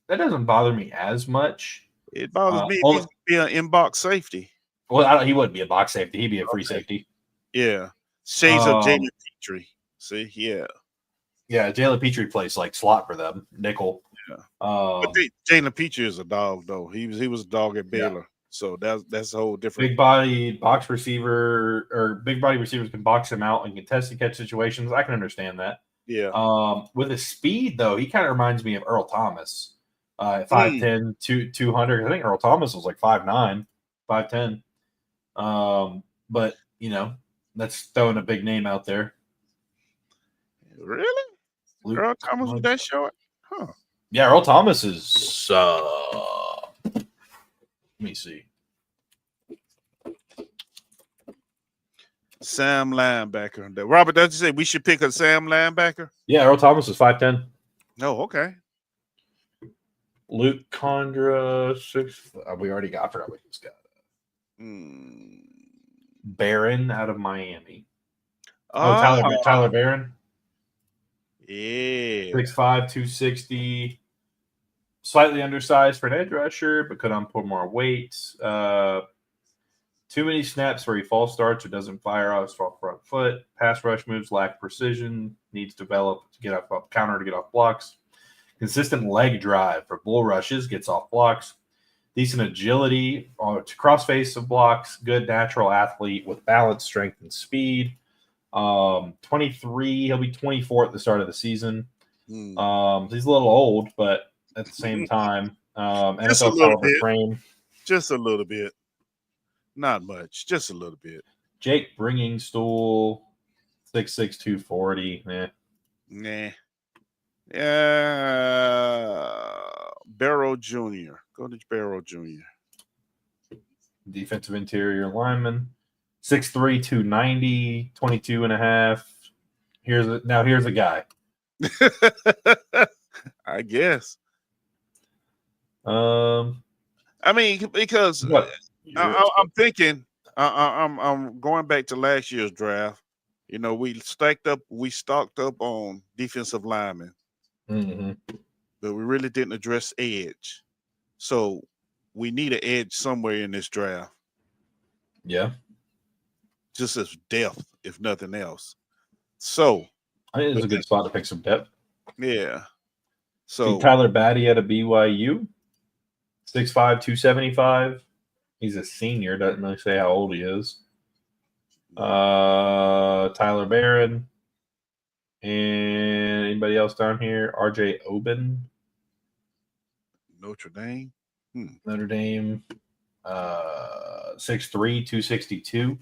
That doesn't bother me as much. It bothers me if he's be an in-box safety. Well, he wouldn't be a box safety. He'd be a free safety. Yeah. Shades of Jalen Petrie. See, yeah. Yeah, Jalen Petrie plays like slot for them, nickel. Yeah. But Jalen Petrie is a dog, though. He was a dog at Baylor. Yeah. So that's a whole different. Big body box receiver, or big body receivers can box him out and contest and catch situations. I can understand that. Yeah. With his speed, though, he kind of reminds me of Earl Thomas. 5'10", 200. I think Earl Thomas was like 5'9", 5'10". But that's throwing a big name out there. Really? Earl Thomas was that short? Huh. Yeah, Earl Thomas is let me see. Sam linebacker. Robert, does you say we should pick a Sam linebacker? Yeah, Earl Thomas is 5'10". Oh, okay. Luke Condra, 6. We already got. I forgot what he's got. Barron out of Miami. Tyler Barron. Yeah. 6'5", 260. Slightly undersized for an edge rusher, but could put more weight. Too many snaps where he false starts or doesn't fire off his front foot. Pass rush moves lack precision. Needs to develop to get off counter to get off blocks. Consistent leg drive for bull rushes, gets off blocks. Decent agility to cross face of blocks. Good natural athlete with balance, strength, and speed. 23. He'll be 24 at the start of the season. He's a little old, but at the same time, NFL caliber frame. Just a little bit. Not much. Just a little bit. Jake Bringingstool, 6'6", 240. Nah. Yeah. Barrow Jr. Go to Barrow Jr. Defensive interior lineman. 6'3", 290, 22 and a half. Here's a guy. I guess. I mean, because I'm thinking, I'm going back to last year's draft. We stocked up on defensive linemen, but we really didn't address edge. So we need an edge somewhere in this draft. Yeah. Just as depth, if nothing else. So I think it's a good spot to pick some depth. Yeah. So Tyler Batty out of BYU, 6'5", 275. He's a senior. Doesn't really say how old he is. Tyler Barron. And anybody else down here? RJ Oben. Notre Dame. Notre Dame. 6'3", 262.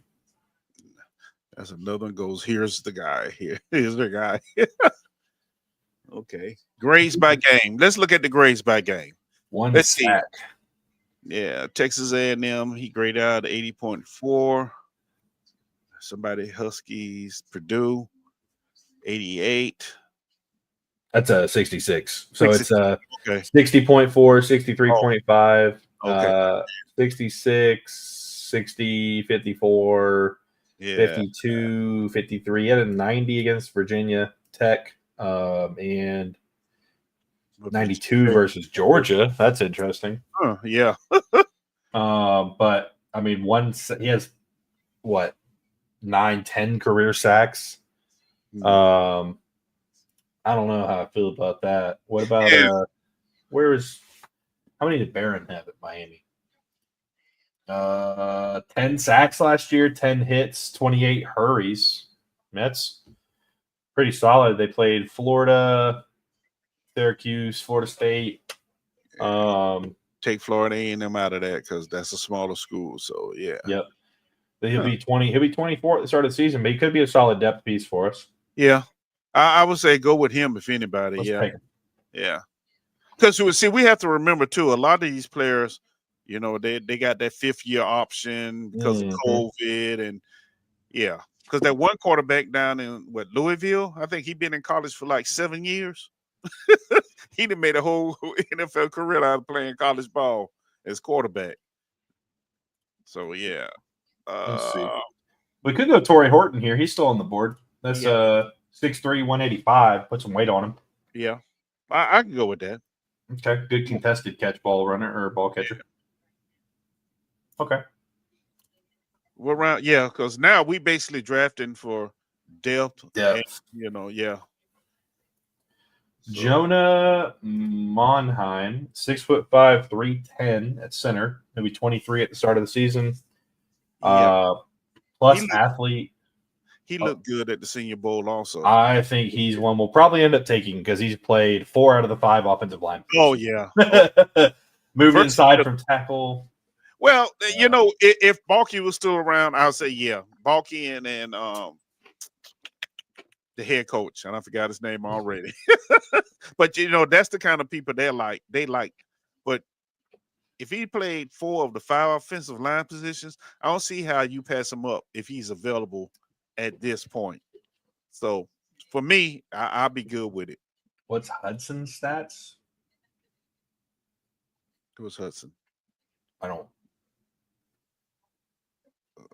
That's another one goes, here's the guy here. Here's the guy. Okay. Grades by game. Let's look at the grades by game. Let's sack. Yeah, Texas A&M, he graded out 80.4. Somebody, Huskies, Purdue, 88. That's a 66. So 60. It's 60.4, 63.5, okay. 66, 60, 54, 52, 53. He had a 90 against Virginia Tech, and 92 versus Georgia. That's interesting. Yeah. But I mean, he has what, 9-10 career sacks. I don't know how I feel about that. What about how many did Barron have at Miami? 10 sacks last year, 10 hits, 28 hurries. That's pretty solid. They played Florida, Syracuse, Florida State. Take Florida A&M out of that because that's a smaller school. So yeah. Yep. He'll be 20. He'll be 24 at the start of the season, but he could be a solid depth piece for us. Yeah, I would say go with him if anybody. Yeah. Because we have to remember too, a lot of these players You know, they got that 5th-year option because of COVID, and yeah, because that one quarterback down in Louisville, I think he been in college for like 7 years. He done made a whole NFL career out of playing college ball as quarterback. So yeah, Let's see. We could go Torrey Horton here. He's still on the board. That's 6'3", 185. Put some weight on him. Yeah, I can go with that. Okay, good contested catch ball runner or ball catcher. Okay. We're around, yeah, because now we basically drafting for depth. And, So, Jonah Monheim, 6'5", 310 at center. Maybe 23 at the start of the season. Plus athlete. He looked good at the Senior Bowl also. I think he's one we'll probably end up taking because he's played 4 out of the 5 offensive line. Oh, yeah. Moving inside from tackle. Well, you know, if Balky was still around, I would say, yeah. Balky and the head coach, and I forgot his name already. But, you know, that's the kind of people they like. But if he played 4 of the 5 offensive line positions, I don't see how you pass him up if he's available at this point. So for me, I'll be good with it. What's Hudson's stats? Who's Hudson? I don't.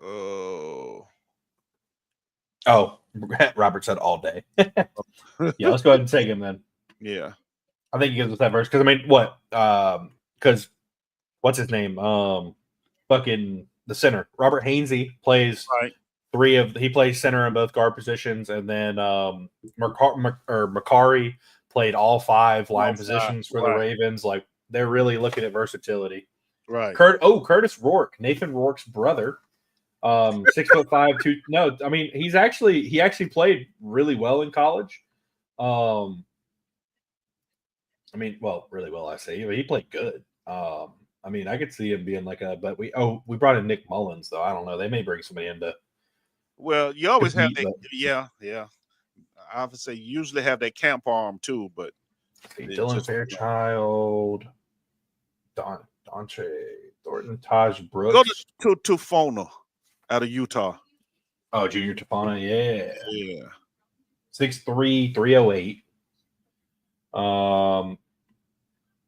Oh, Robert said all day. Yeah, let's go ahead and take him then. Yeah, I think he gives us that verse because I mean, what? Because what's his name? Fucking the center, Robert Hainsey plays right. He plays center in both guard positions, and then Macari played all 5 line positions for the Ravens. Like they're really looking at versatility. Right. Curtis Rourke, Nathan Rourke's brother. 6'5", 2. No, I mean he actually played really well in college. I mean, well, really well. I say he played good. I mean, I could see him being like a. But we brought in Nick Mullins though. I don't know. They may bring somebody in to. Well, you always have that. Yeah. I would say you usually have that camp arm too, but Dylan Fairchild, Dontre Thornton, Taj Brooks. Go to Tufona out of Utah. Oh, Junior Tufona, yeah. 6'3", 308.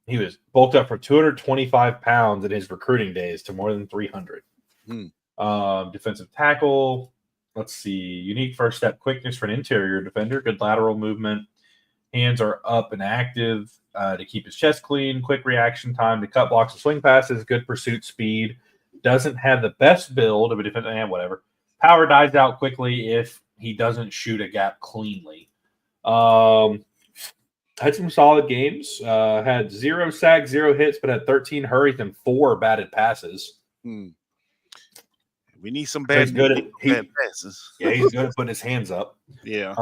He was bulked up from 225 pounds in his recruiting days to more than 300. Defensive tackle. Let's see. Unique first step quickness for an interior defender. Good lateral movement. Hands are up and active to keep his chest clean. Quick reaction time to cut blocks and swing passes. Good pursuit speed. Doesn't have the best build of a defender. Whatever. Power dies out quickly if he doesn't shoot a gap cleanly. Had some solid games. Had 0 sacks, 0 hits, but had 13 hurries and 4 batted passes. We need some bad passes. Yeah, he's good at putting his hands up. Yeah.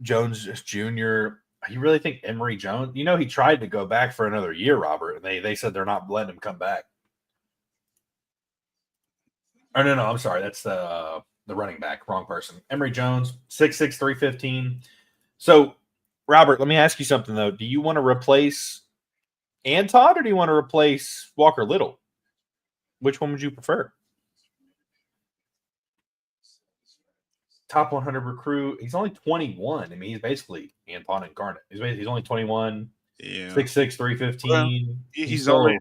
Jones Jr. You really think Emory Jones? You know, he tried to go back for another year, Robert, and they said they're not letting him come back. Oh, no, I'm sorry. That's the running back. Wrong person. Emory Jones, 6'6", 315. So, Robert, let me ask you something, though. Do you want to replace Anton or do you want to replace Walker Little? Which one would you prefer? Top 100 recruit. He's only 21. I mean, he's basically Anton Incarnate. He's only 21. Yeah. 6'6", 315. Well, he's only a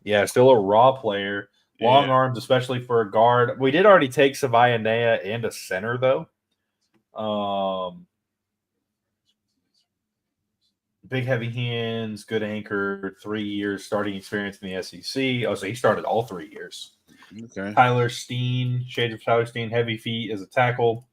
junior. Still a raw player. Long arms, especially for a guard. We did already take Savia Nea and a center, though. Big, heavy hands, good anchor, 3 years starting experience in the SEC. Oh, so he started all 3 years. Okay. Tyler Steen, shades of Tyler Steen, heavy feet as a tackle.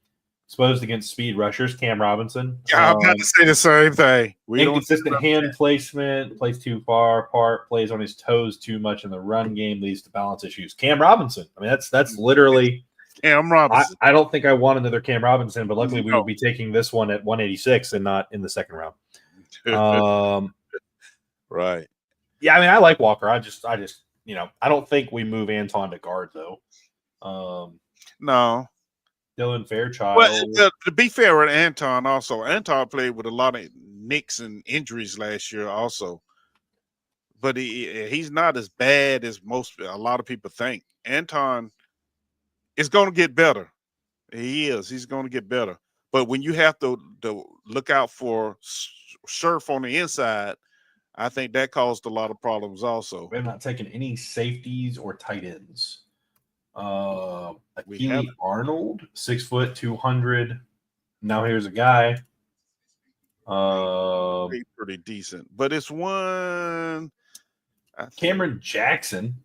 Exposed against speed rushers, Cam Robinson. Yeah, I'm about to say the same thing. Inconsistent hand placement, plays too far apart, plays on his toes too much in the run game, leads to balance issues. Cam Robinson. I mean, that's literally Cam Robinson. I don't think I want another Cam Robinson, but luckily we would be taking this one at 186 and not in the second round. Right. Yeah, I mean, I like Walker. I just, I don't think we move Anton to guard though. No. Dylan Fairchild. Well, to be fair with Anton, played with a lot of nicks and injuries last year. Also, but he's not as bad as a lot of people think. Anton is going to get better. He is. He's going to get better. But when you have to look out for Surf on the inside, I think that caused a lot of problems also. We have not taken any safeties or tight ends. We Arnold, 6 foot, 200. Now here's a guy. Pretty decent, but it's one. Cameron Jackson.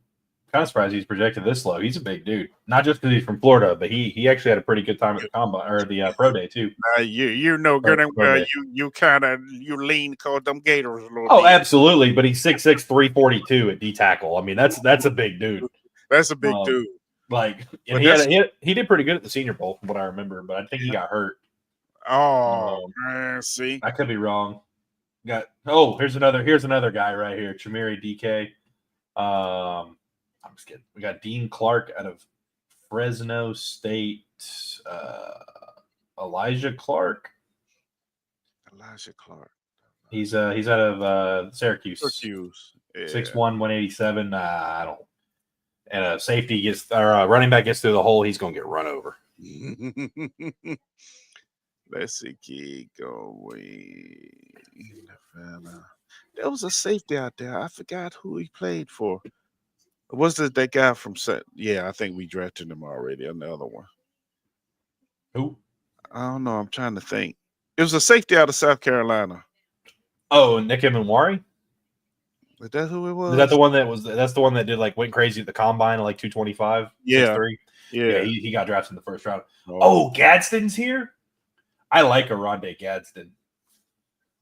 Kind of surprised he's projected this low. He's a big dude, not just because he's from Florida, but he actually had a pretty good time at the combine or the pro day too. You know good and well you lean called them Gators a little. Oh, bit. Absolutely, but he's 6'6", 342 at D tackle. I mean, that's a big dude. That's a big dude. Like, and he did pretty good at the Senior Bowl, from what I remember, but I think he got hurt. Oh man, see, I could be wrong. Here's another guy right here, Chamiri DK. I'm just kidding. We got Dean Clark out of Fresno State. Elijah Clark. He's out of Syracuse. Yeah. 6'1", 187. I don't. And a safety gets or a running back gets through the hole, he's gonna get run over. Let's see, keep going. There was a safety out there. I forgot who he played for. Was it that guy from Set? Yeah, I think we drafted him already. Another one. Who? I don't know. I'm trying to think. It was a safety out of South Carolina. Oh, Nick Emenwari? Is that who it was? Is that the one that's the one that did went crazy at the combine at 225? Yeah. 6'3"? Yeah. He got drafted in the first round. Oh, Gadsden's here? I like Aronde Gadsden.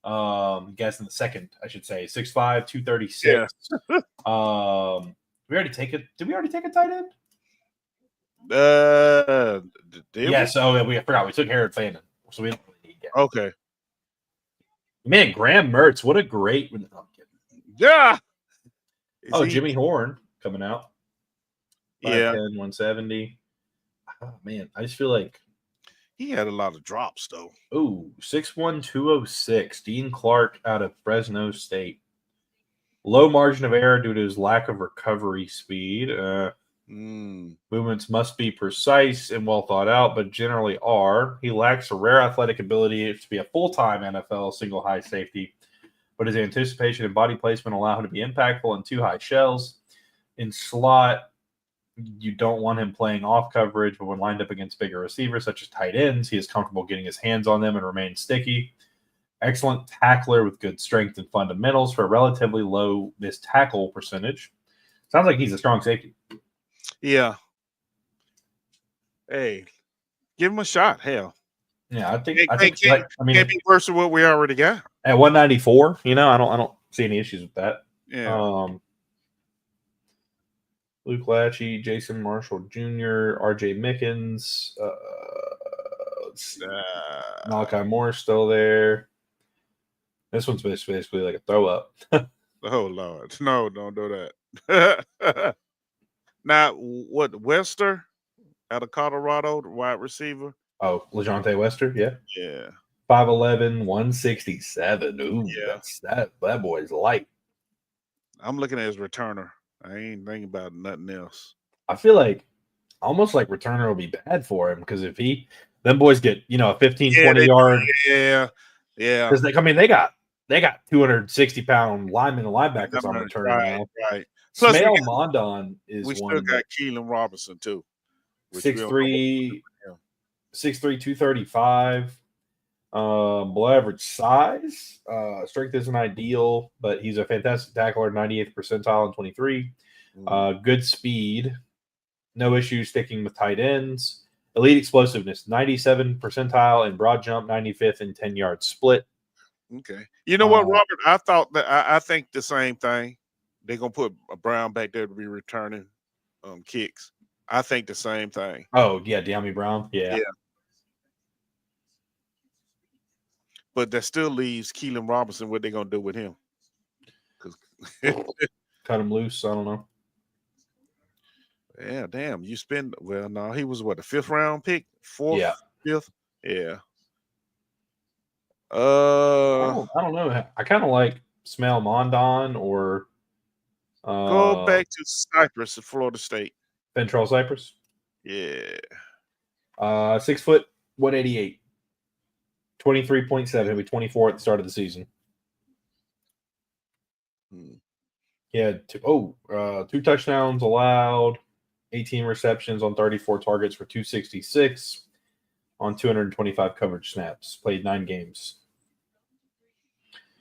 Gadsden the second, I should say. 6'5", 236. Yeah. We already take it. Did we already take a tight end? I forgot. We took Harold Fannin. So we don't really need Gadsden. Okay. Man, Graham Mertz, what a great yeah. Jimmy Horn coming out. 5'10", 170. Oh, man, I just feel like he had a lot of drops, though. Oh, 6'1", 206. Dean Clark out of Fresno State. Low margin of error due to his lack of recovery speed. Movements must be precise and well thought out, but generally are. He lacks a rare athletic ability to be a full-time NFL single high safety, but his anticipation and body placement allow him to be impactful in two high shells. In slot, you don't want him playing off coverage, but when lined up against bigger receivers such as tight ends, he is comfortable getting his hands on them and remain sticky. Excellent tackler with good strength and fundamentals for a relatively low missed tackle percentage. Sounds like he's a strong safety. Yeah. Hey, give him a shot. Hell. Yeah, I think can't be worse than what we already got. At 194, I don't see any issues with that. Yeah. Luke Lachey, Jason Marshall Jr., R.J. Mickens, Malachi Moore still there. This one's basically like a throw up. Oh Lord, no, don't do that. Now, what Wester out of Colorado, the wide receiver? Oh, LeJontay Wester, yeah. 5'11", 167. Ooh, yeah. That boy's light. I'm looking at his returner. I ain't thinking about nothing else. I feel like almost like returner will be bad for him because if them boys get, a 15, 20 yard. Yeah. Because they got 260-pound linemen and linebackers on return now. Right. Plus, Smail Mondon is we still got Keelan Robinson too. 6'3", 235. Below average size. Strength isn't ideal, but he's a fantastic tackler, 98th percentile in 23. Good speed. No issues sticking with tight ends. Elite explosiveness, 97th percentile in broad jump, 95th in 10-yard split. Okay. You know what, Robert? I think the same thing. They're going to put a Brown back there to be returning kicks. I think the same thing. Oh, yeah, De'Ami Brown. Yeah. But that still leaves Keelan Robinson. What they going to do with him? Cut him loose. I don't know. Yeah, damn. You spend – well, no, he was what, a fifth-round pick? Fourth? Yeah. Fifth? Yeah. I don't know. I kind of like Smail Mondon or Go back to Cyprus, Florida State. Ventrell Cypress. Yeah. 6 foot, 188. 23.7. He'll be 24 at the start of the season. He had 2 touchdowns allowed, 18 receptions on 34 targets for 266 on 225 coverage snaps. Played 9 games.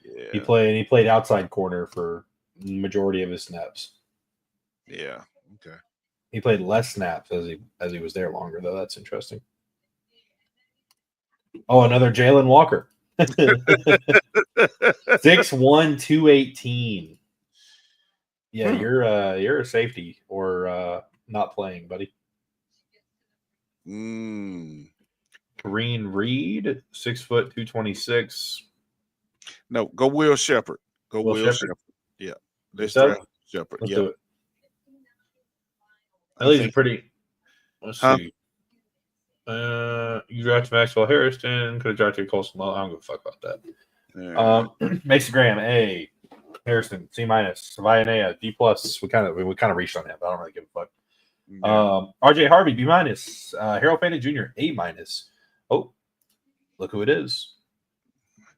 Yeah. He played outside corner for the majority of his snaps. Yeah. Okay. He played less snaps as he was there longer, though. That's interesting. Oh, another Jalen Walker. 6'1", 218. Yeah, you're a safety or not playing, buddy. Green Reed, 6 foot, 226. No, go Will Shepherd. Go Will Shepherd. Yeah. Let's draft Shepherd. Let's do it. At least it's pretty. Let's see. You drafted Maxwell Harrison. Could have drafted Colson Lowe. I don't give a fuck about that. Yeah. Mason Graham, A. Harrison, C-. Vianea, D+. We kind of reached on him, but I don't really give a fuck. Yeah. RJ Harvey, B-. Harold Fannin Jr., A-. Oh, look who it is.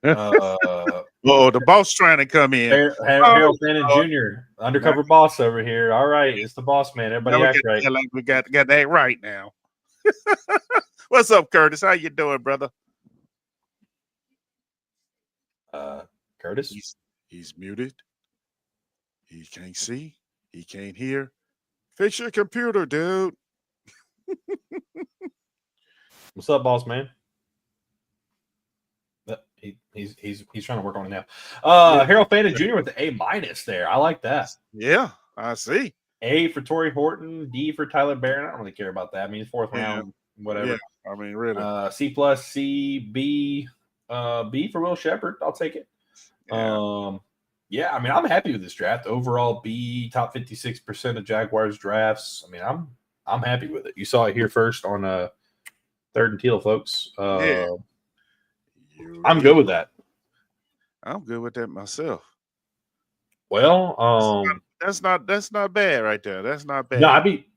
The boss trying to come in. Harold Fannin Jr., undercover boss over here. All right, it's the boss man. Everybody act right. Like we got that right now. What's up, Curtis? How you doing, brother? Curtis? He's muted. He can't see. He can't hear. Fix your computer, dude. What's up, boss man? He's trying to work on it now. Harold Fannin Jr. with the A- there. I like that. Yeah, I see. A for Torrey Horton, D for Tyler Barron. I don't really care about that. I mean, 4th round, whatever. Yeah, I mean, really. C+, C, B, B for Will Shepherd. I'll take it. Yeah. I mean, I'm happy with this draft. Overall, B, top 56% of Jaguars drafts. I mean, I'm happy with it. You saw it here first on 3rd and Teal, folks. I'm good with that. I'm good with that myself. Well, that's not bad right there. That's not bad. No,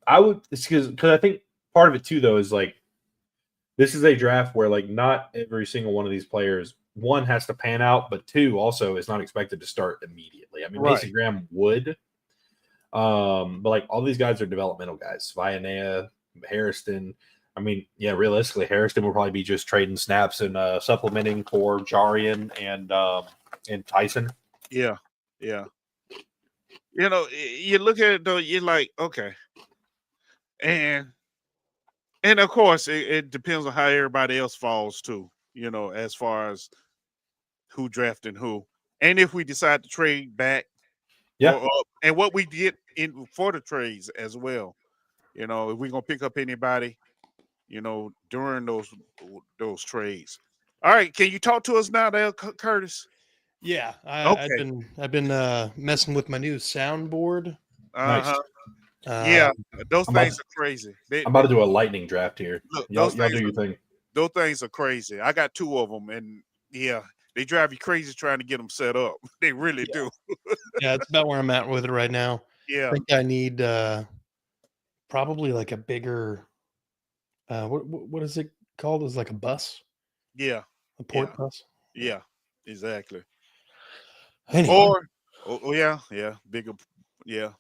I would. It's because I think part of it too, though, is like this is a draft where like not every single one of these players, one, has to pan out, but two, also is not expected to start immediately. I mean, Right. Mason Graham would, but like all these guys are developmental guys. Vianea, Harrison. I mean, yeah, realistically, Harrison will probably be just trading snaps and supplementing for Jarian and Tyson. Yeah. You know, you look at it though, you're like, okay, and of course, it depends on how everybody else falls too. You know, as far as who drafting who, and if we decide to trade back, and what we get in for the trades as well. You know, if we're gonna pick up anybody, you know, during those trades. All right, can you talk to us now, there, Curtis? Yeah, Okay. I've been messing with my new soundboard. Nice. Yeah, those things are crazy. I'm about to do a lightning draft here. Look, Y'all those do things your thing. Those things are crazy. I got 2 of them, and yeah, they drive you crazy trying to get them set up. They really do. Yeah, it's about where I'm at with it right now. Yeah. I think I need probably like a bigger. What is it called? It's like a bus, Yeah. a port bus. Yeah. Exactly. Anyway, Yeah, bigger. Yeah,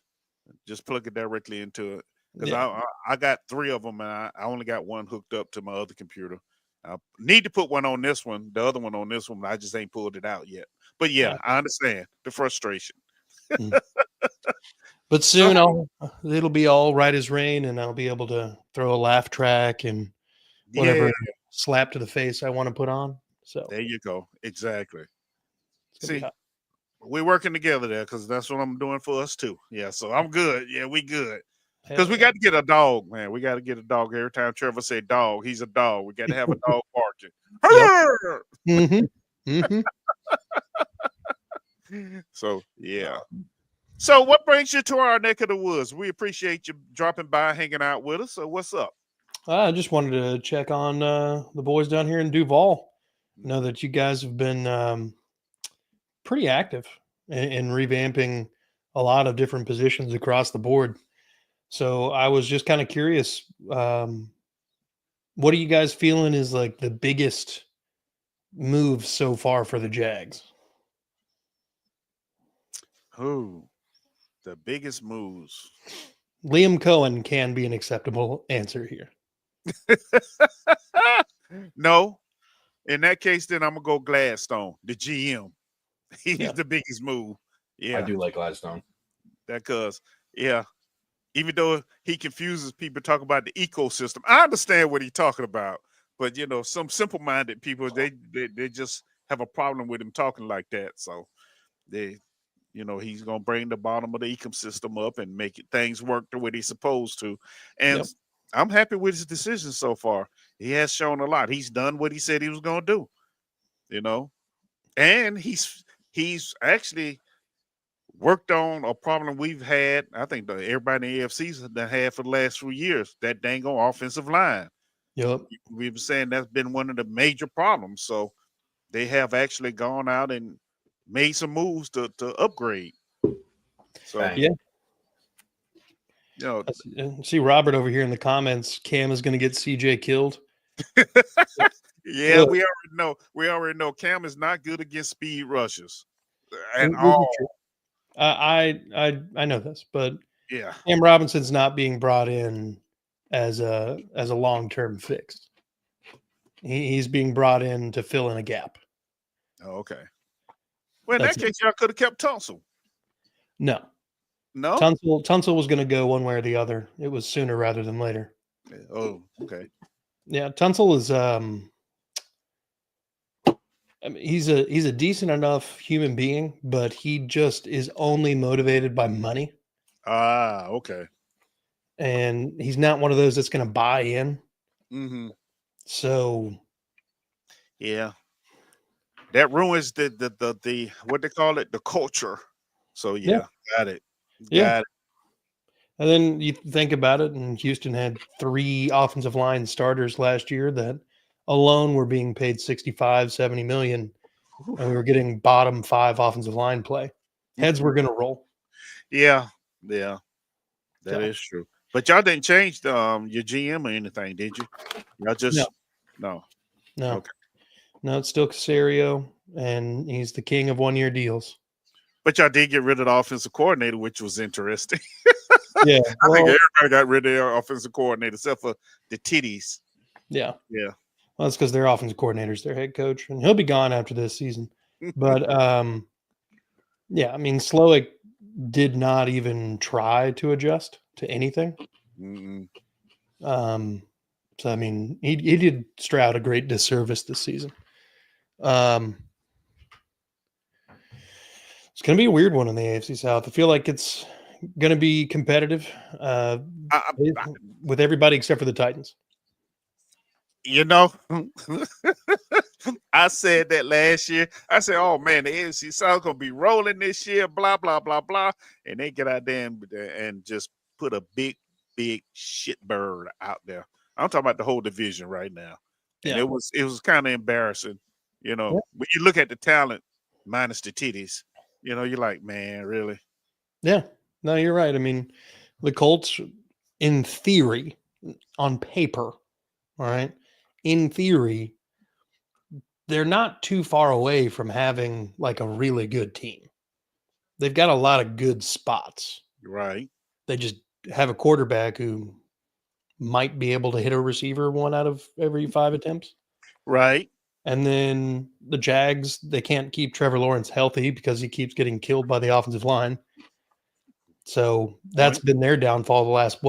just plug it directly into it. Because I got 3 of them, and I only got one hooked up to my other computer. I need to put one on this one, the other one on this one. I just ain't pulled it out yet. But yeah, I understand the frustration. But soon it'll be all right as rain, and I'll be able to throw a laugh track and whatever slap to the face I want to put on. So there you go. Exactly. it's gonna be See, hot. we're working together there because that's what I'm doing for us too. Yeah, so I'm good. Yeah, we good. Hell Because we yeah. got to get a dog, man. We got to get a dog. Every time Trevor say dog, he's a dog. We got to have a dog barking. Mhm. Mhm. So, yeah. So, what brings you to our neck of the woods? We appreciate you dropping by, hanging out with us. So, what's up? I just wanted to check on the boys down here in Duval. Know that you guys have been pretty active in revamping a lot of different positions across the board. So I was just kind of curious. What are you guys feeling is like the biggest move so far for the Jags? Who? The biggest moves. Liam Cohen can be an acceptable answer here. No. In that case, then I'm gonna go Gladstone, the GM. He's Yeah. the biggest move. Yeah, I do like Gladstone. that cause even though he confuses people talk about the ecosystem, I understand what he's talking about. But some simple-minded people, they just have a problem with him talking like that. So he's gonna bring the bottom of the ecosystem up and make things work the way they're supposed to. And Yep. I'm happy with his decision so far. He has shown a lot. He's done what he said he was gonna do. And he's actually worked on a problem we've had. I think everybody in the AFC's had for the last few years, that dang on offensive line. Yep. We've been saying that's been one of the major problems. So they have actually gone out and made some moves to upgrade. So Bang. Yeah. See Robert over here in the comments. Cam is going to get CJ killed. Yeah, we already know Cam is not good against speed rushes at This is all. true. I know this, but Yeah. Cam Robinson's not being brought in as a long-term fix. He's being brought in to fill in a gap. Oh, okay. Well, in That's that case, y'all could have kept Tunsil. No. No. Tunsil was going to go one way or the other. It was sooner rather than later. Oh, okay. Yeah, Tunsil is I mean, he's a decent enough human being, but he just is only motivated by money. Ah, okay. And he's not one of those that's going to buy in. Mm-hmm. So yeah, that ruins the what they call it, the culture. So yeah. Got it. Yeah. And then you think about it, and Houston had 3 offensive line starters last year that alone were being paid 65, 70 million, and we were getting bottom 5 offensive line play. Heads were going to roll. Yeah. That is true. But y'all didn't change the your GM or anything, did you? Y'all just no. Okay. No, it's still Caserio, and he's the king of one-year deals. But y'all did get rid of the offensive coordinator, which was interesting. Yeah, I think everybody got rid of their offensive coordinator except for the titties. Yeah. Yeah. Well, that's because their offensive coordinator's their head coach, and he'll be gone after this season. But yeah, I mean, Slowick did not even try to adjust to anything. Mm-mm. So I mean, he did Stroud a great disservice this season. It's going to be a weird one in the AFC South. I feel like it's going to be competitive with everybody except for the Titans. I said that last year. I said, oh, man, the AFC South going to be rolling this year, blah, blah, blah, blah. And they get out there and just put a big shit bird out there. I'm talking about the whole division right now. And it was kind of embarrassing, when you look at the talent minus the titties, you're like, man, really? Yeah, no, you're right. I mean, the Colts, in theory, on paper, all right, in theory, they're not too far away from having like a really good team. They've got a lot of good spots. Right. They just have a quarterback who might be able to hit a receiver 1 out of every 5 attempts. Right. And then the Jags, they can't keep Trevor Lawrence healthy because he keeps getting killed by the offensive line. So that's been their downfall the last,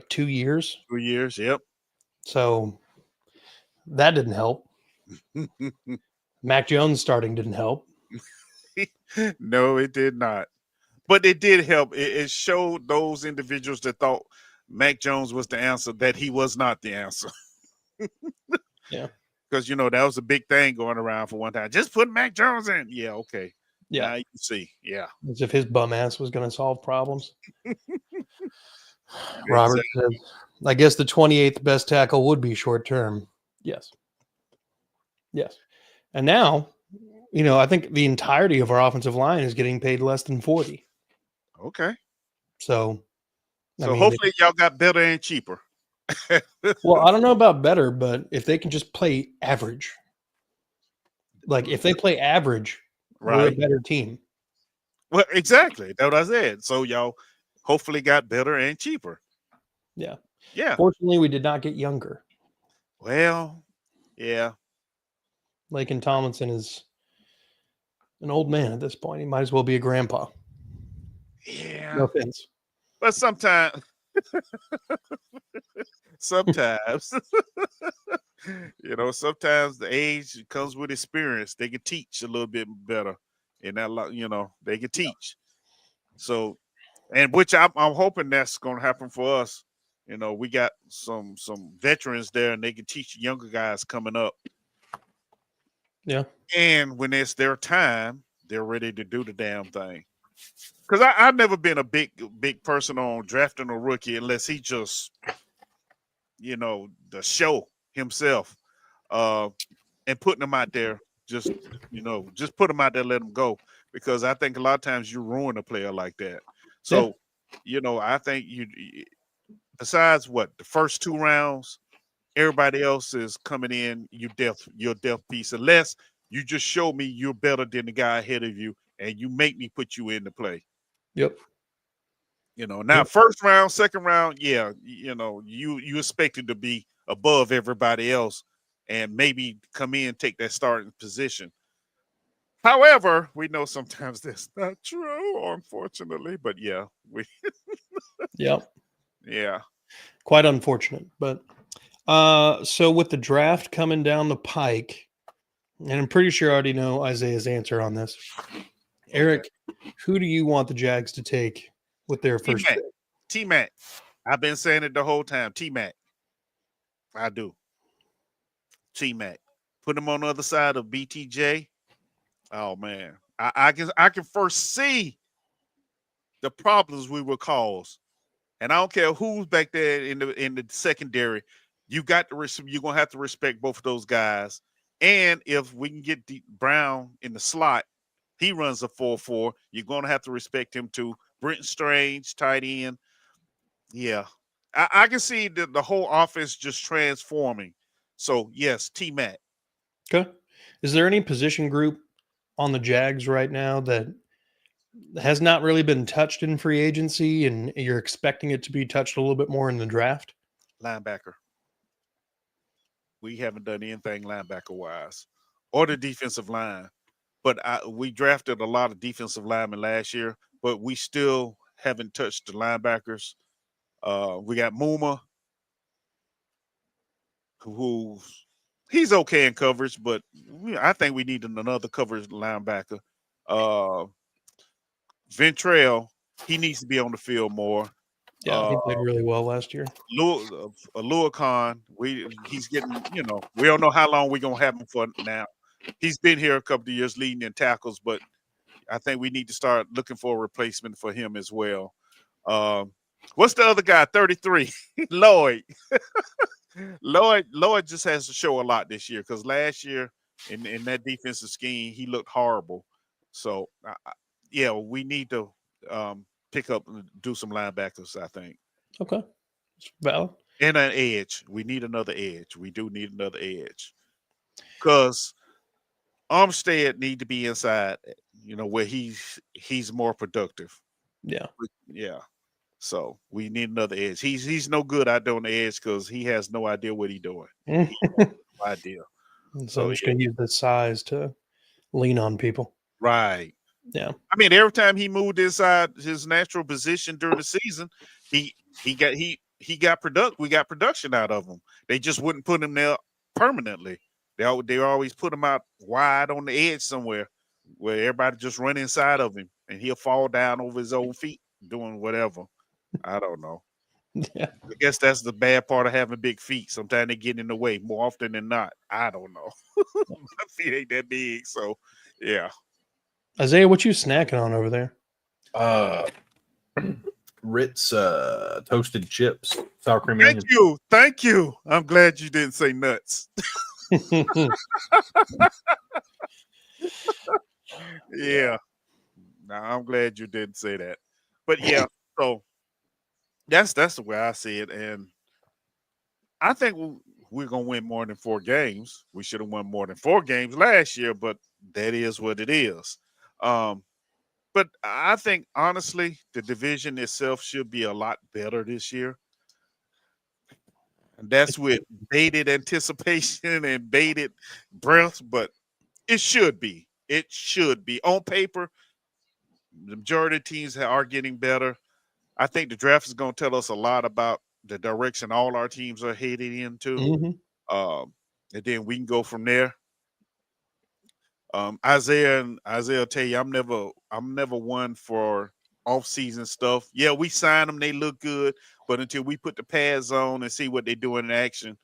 2 years? 2 years, yep. So that didn't help. Mac Jones starting didn't help. No, it did not. But it did help. It showed those individuals that thought Mac Jones was the answer that he was not the answer. Yeah. Because, that was a big thing going around for one time. Just put Mac Jones in. Yeah, okay. Yeah. Now you can see. Yeah. As if his bum ass was going to solve problems. Robert says, I guess the 28th best tackle would be short term. Yes. And now, I think the entirety of our offensive line is getting paid less than 40. Okay. So, I So mean, hopefully y'all got better and cheaper. well, I don't know about better, but if they can just play average, like if they play average, we're a Right. better team. Well, exactly. That's what I said. So y'all hopefully got better and cheaper. Yeah. Yeah. Fortunately, we did not get younger. Well, yeah. Lakin Tomlinson is an old man at this point. He might as well be a grandpa. Yeah. No offense. But sometimes sometimes sometimes the age comes with experience. They can teach a little bit better. And that they can teach. So, and which I'm hoping that's going to happen for us. We got some veterans there, and they can teach younger guys coming up. Yeah. And when it's their time, they're ready to do the damn thing. Because I've never been a big person on drafting a rookie unless he just, the show himself, and putting them out there. Just put them out there, let them go. Because I think a lot of times you ruin a player like that. So, I think besides the first 2 rounds, everybody else is coming in. Your death piece, unless you just show me you're better than the guy ahead of you, and you make me put you into play. Yep. Now first round, second round, yeah, you expected to be above everybody else, and maybe come in and take that starting position. However, we know sometimes that's not true, unfortunately. But yeah, Yep. yeah. Quite unfortunate. But so with the draft coming down the pike, and I'm pretty sure I already know Isaiah's answer on this. Eric, who do you want the Jags to take with their first pick? T-Mac. I've been saying it the whole time. T-Mac. I do. T-Mac. Put him on the other side of BTJ. Oh man. I can foresee the problems we will cause. And I don't care who's back there in the secondary. You're gonna have to respect both of those guys. And if we can get Brown in the slot, he runs a 4-4. You're gonna have to respect him too. Brenton Strange, tight end. Yeah. I can see the whole offense just transforming. So yes, T-Mac. Okay. Is there any position group on the Jags right now that has not really been touched in free agency and you're expecting it to be touched a little bit more in the draft? Linebacker. We haven't done anything linebacker wise, or the defensive line. But we drafted a lot of defensive linemen last year, but we still haven't touched the linebackers. We got Muma, who he's okay in coverage, but I think we need another coverage linebacker. Ventrell, he needs to be on the field more. Yeah, he played really well last year. Luakon, he's getting, we don't know how long we're gonna have him for now. He's been here a couple of years leading in tackles, but I think we need to start looking for a replacement for him as well. What's the other guy? 33, Lloyd. Lloyd just has to show a lot this year because last year in that defensive scheme he looked horrible. So yeah, we need to pick up and do some linebackers, I think. Okay. It's valid. And an edge. We need another edge. We do need another edge. Because Armstead need to be inside, where he's more productive. Yeah. Yeah. So we need another edge. He's no good out there on the edge because he has no idea what he's doing. He has no idea. So I'm just going to use the size to lean on people. Right. Yeah. I mean, every time he moved inside his natural position during the season, we got production out of him. They just wouldn't put him there permanently. They always put him out wide on the edge somewhere where everybody just run inside of him and he'll fall down over his own feet doing whatever. I don't know. Yeah. I guess that's the bad part of having big feet. Sometimes they get in the way more often than not. I don't know. My feet ain't that big, so yeah. Isaiah, what you snacking on over there? Ritz toasted chips, sour cream and onion. Thank you. I'm glad you didn't say nuts. Yeah. Now I'm glad you didn't say that. But yeah, so that's the way I see it, and I think we're gonna win more than 4 games. We should have won more than 4 games last year, but that is what it is. But I think honestly, the division itself should be a lot better this year. And that's with bated anticipation and bated breath, but it should be. It should be. On paper, the majority of teams are getting better. I think the draft is going to tell us a lot about the direction all our teams are heading into. And then we can go from there. Isaiah tell you, I'm never one for off-season stuff. Yeah, we sign them, they look good, but until we put the pads on and see what they do in action,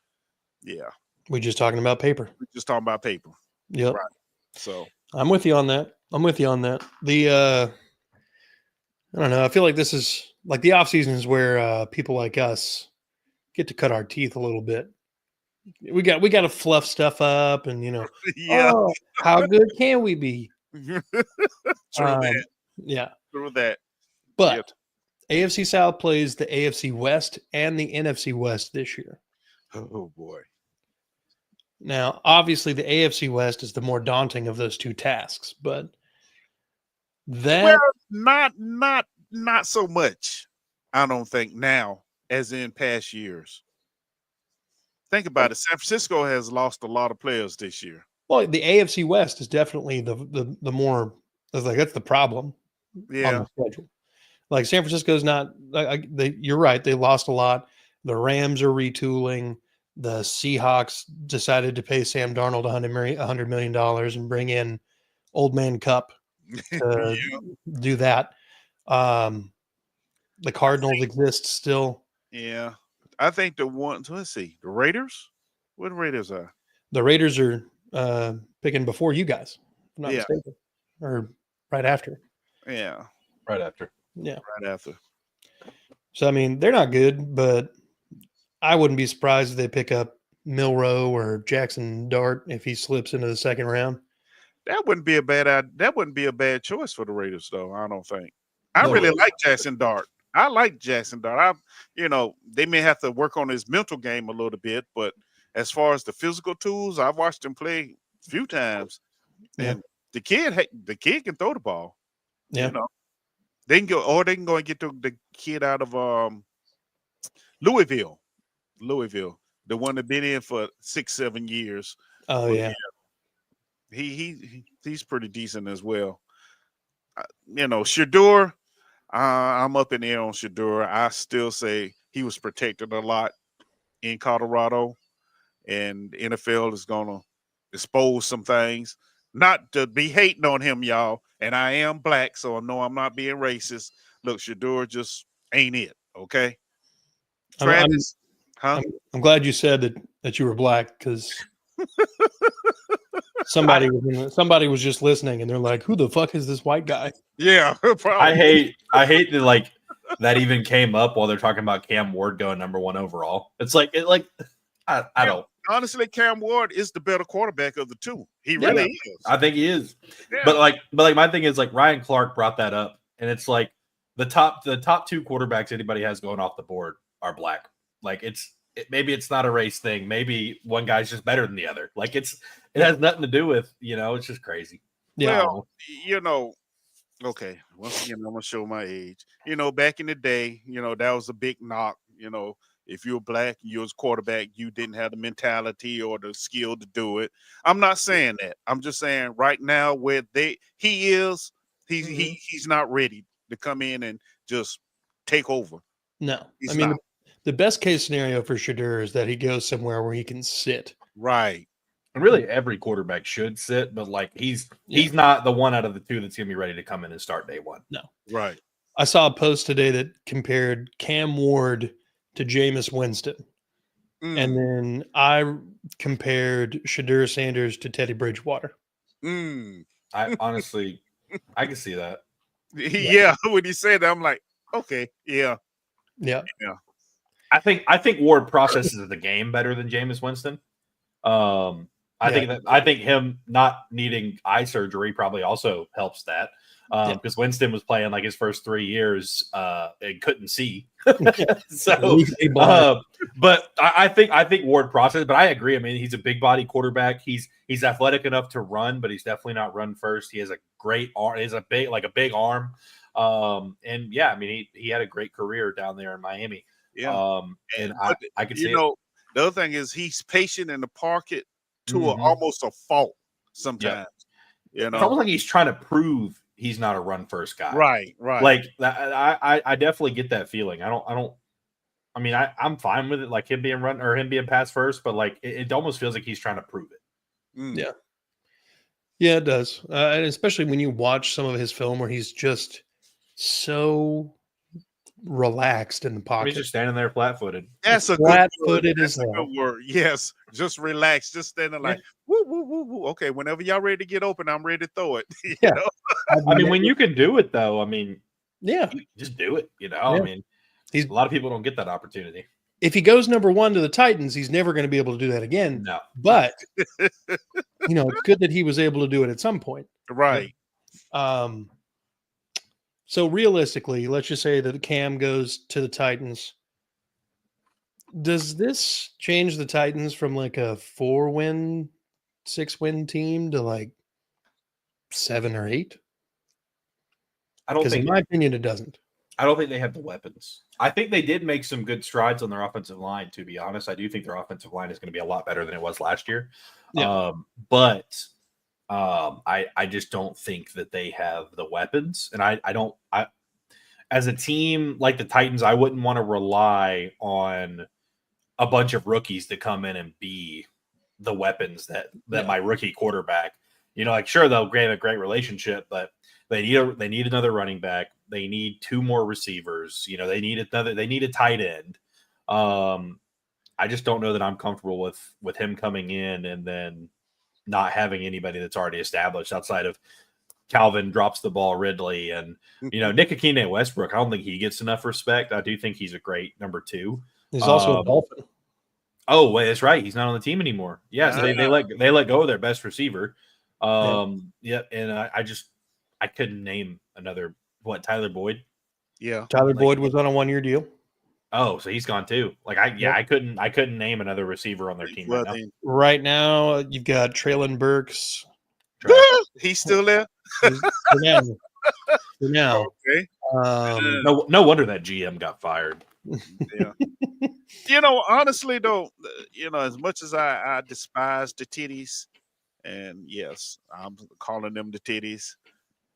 yeah, We're just talking about paper. we're just talking about paper. Yep. Right. So I'm with you on that. The I don't know. I feel like this is like the off season is where people like us get to cut our teeth a little bit. We got to fluff stuff up, and yeah, oh, how good can we be? true that. Yeah, True that. but AFC South plays the AFC West and the NFC West this year. Oh boy. Now, obviously, the AFC West is the more daunting of those two tasks, but that Not so much. I don't think now as in past years. Think about it. San Francisco has lost a lot of players this year. well, the AFC West is definitely the more. It's like that's the problem on Yeah. the schedule. Like San Francisco's not. You're right. They lost a lot. The Rams are retooling. The Seahawks decided to pay Sam Darnold $100 million and bring in Old Man Cup to do that. The Cardinals exist still. Yeah. I think the ones, let's see, the Raiders? What the Raiders are? The Raiders are picking before you guys, if I'm not Yeah. mistaken, or right after. Yeah. Right after. Yeah. Right after. So, I mean, they're not good, but I wouldn't be surprised if they pick up Milroe or Jackson Dart if he slips into the second round. That wouldn't be a bad choice for the Raiders, though. I don't think. I No. really like Jackson Dart. I like Jackson Dart. They may have to work on his mental game a little bit, but as far as the physical tools, I've watched him play a few times, and the kid can throw the ball. Yeah. They can go and get the kid out of Louisville, the one that been in for 6-7 years. Oh, But yeah. He's pretty decent as well. Shador, I'm up in the air on Shador. I still say he was protected a lot in Colorado, and the NFL is gonna expose some things. Not to be hating on him, y'all. And I am black, so I know I'm not being racist. Look, Shador just ain't it. Okay, Travis, I'm glad you said that you were black, because somebody was just listening and they're like, "Who the fuck is this white guy?" yeah, I hate that like that even came up while they're talking about Cam Ward going #1 overall. It's like I don't. Honestly, Cam Ward is the better quarterback of the two. He really is. I think he is. Yeah. But my thing is like Ryan Clark brought that up, and it's like the top 2 quarterbacks anybody has going off the board are black. Like maybe it's not a race thing. Maybe one guy's just better than the other. Like it has nothing to do with, it's just crazy. Yeah. Well, okay. Once again, I'm gonna show my age. Back in the day, that was a big knock. If you're black and you're a quarterback, you didn't have the mentality or the skill to do it. I'm not saying that. I'm just saying right now where he's not ready to come in and just take over. No, He's I mean, not. the best case scenario for Shador is that he goes somewhere where he can sit. Right. And really, every quarterback should sit, but like he's not the one out of the two that's gonna be ready to come in and start day one. No. Right. I saw a post today that compared Cam Ward to Jameis Winston. And then I compared Shador Sanders to Teddy Bridgewater. I honestly, I can see that. Yeah. When he said that, I'm like, okay, yeah. Yeah. I think Ward processes the game better than Jameis Winston. I think him not needing eye surgery probably also helps that. because Winston was playing like his first 3 years and couldn't see. So, but I think Ward processed. But I agree. I mean, he's a big body quarterback. He's athletic enough to run, but he's definitely not run first. He has a great arm. He has a big arm. And yeah, I mean, he had a great career down there in Miami. Yeah. And I could see see it. The other thing is he's patient in the pocket to almost a fault sometimes. It's almost like he's trying to prove he's not a run first guy. Right. Like I definitely get that feeling. I mean, I'm fine with it, like him being run or him being pass first, but like it almost feels like he's trying to prove it. Yeah, it does. And especially when you watch some of his film where he's just so relaxed in the pocket. He's just standing there flat-footed. That's a flat-footed good word. That's a good word. Yes, just relax, just standing like woo, woo, woo, woo. Okay, whenever y'all ready to get open, I'm ready to throw it. You know? I mean, when you can do it though, I mean, just do it. I mean, a lot of people don't get that opportunity. If he goes number 1 to the Titans, he's never going to be able to do that again. No, but it's good that he was able to do it at some point. Right. So realistically, let's just say that Cam goes to the Titans. Does this change the Titans from like a 4-win, 6-win team to like 7 or 8? I don't think, in my opinion, it doesn't. I don't think they have the weapons. I think they did make some good strides on their offensive line, to be honest. I do think their offensive line is going to be a lot better than it was last year. Yeah. But I just don't think that they have the weapons. And I as a team like the Titans, I wouldn't want to rely on a bunch of rookies to come in and be the weapons that my rookie quarterback, like sure, they'll create a great relationship, but they need another running back. They need 2 more receivers. They need a tight end. I just don't know that I'm comfortable with him coming in and then not having anybody that's already established outside of Calvin drops the ball, Ridley, and Nick Akine Westbrook. I don't think he gets enough respect. I do think he's a great number 2. He's also a Dolphin. Oh, wait, that's right. He's not on the team anymore. Yeah, so they let go of their best receiver. And I couldn't name another. What, Tyler Boyd? Yeah, Tyler Boyd was on a 1-year deal. Oh, so he's gone too. I couldn't name another receiver on their team right now. Right now, you've got Traylon Burks. He's still there. For now. Okay. No wonder that GM got fired. Yeah. Honestly though, as much as I despise the titties, and yes, I'm calling them the titties.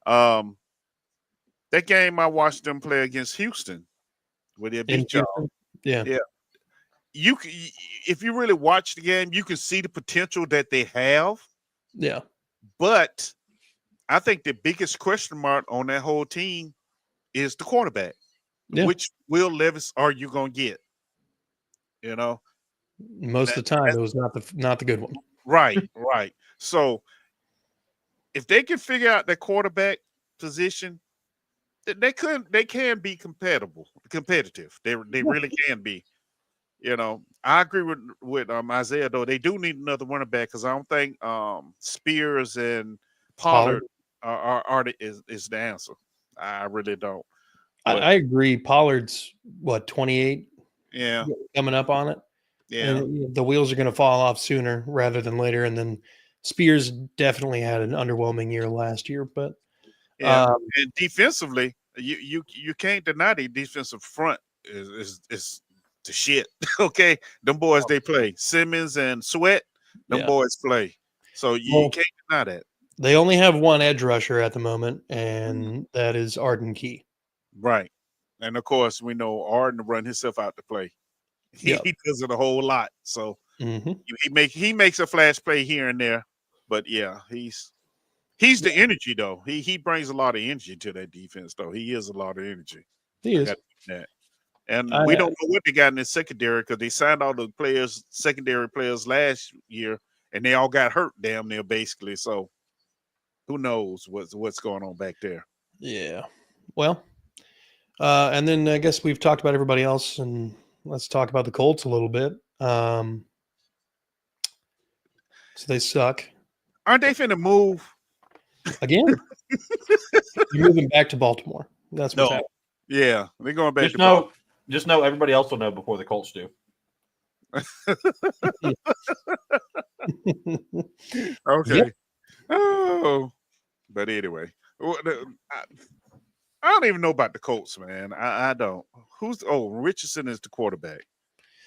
That game I watched them play against Houston, where they beat y'all. Yeah. If you really watch the game, you can see the potential that they have. Yeah. But I think the biggest question mark on that whole team is the quarterback. Yeah. Which Will Levis are you gonna get? Most of the time it was not the good one. Right. So if they can figure out their quarterback position, they can be competitive. They really can be. I agree with Isaiah though. They do need another running back because I don't think Spears and Pollard is the answer. I really don't. I agree. Pollard's 28? Yeah, coming up on it. Yeah, and the wheels are going to fall off sooner rather than later. And then Spears definitely had an underwhelming year last year, but and defensively, you can't deny the defensive front is the shit. Okay, them boys they play Simmons and Sweat. Them boys play, so you can't deny that. They only have one edge rusher at the moment, and that is Arden Key. Right. And of course, we know Arden run himself out to play. He does it a whole lot. So he makes a flash play here and there. But yeah, he's the energy though. He brings a lot of energy to that defense though. He is a lot of energy. He is. And we don't know what they got in the secondary because they signed all the secondary players last year, and they all got hurt damn near basically. So who knows what's going on back there? Yeah. Well, and then I guess we've talked about everybody else, and let's talk about the Colts a little bit. So they suck. Aren't they finna move again? You're moving back to Baltimore. That's what's No. happening. Yeah, they're going back Just know everybody else will know before the Colts do. Okay. Yep. Oh, but anyway, I don't even know about the Colts, man. I don't. Richardson is the quarterback.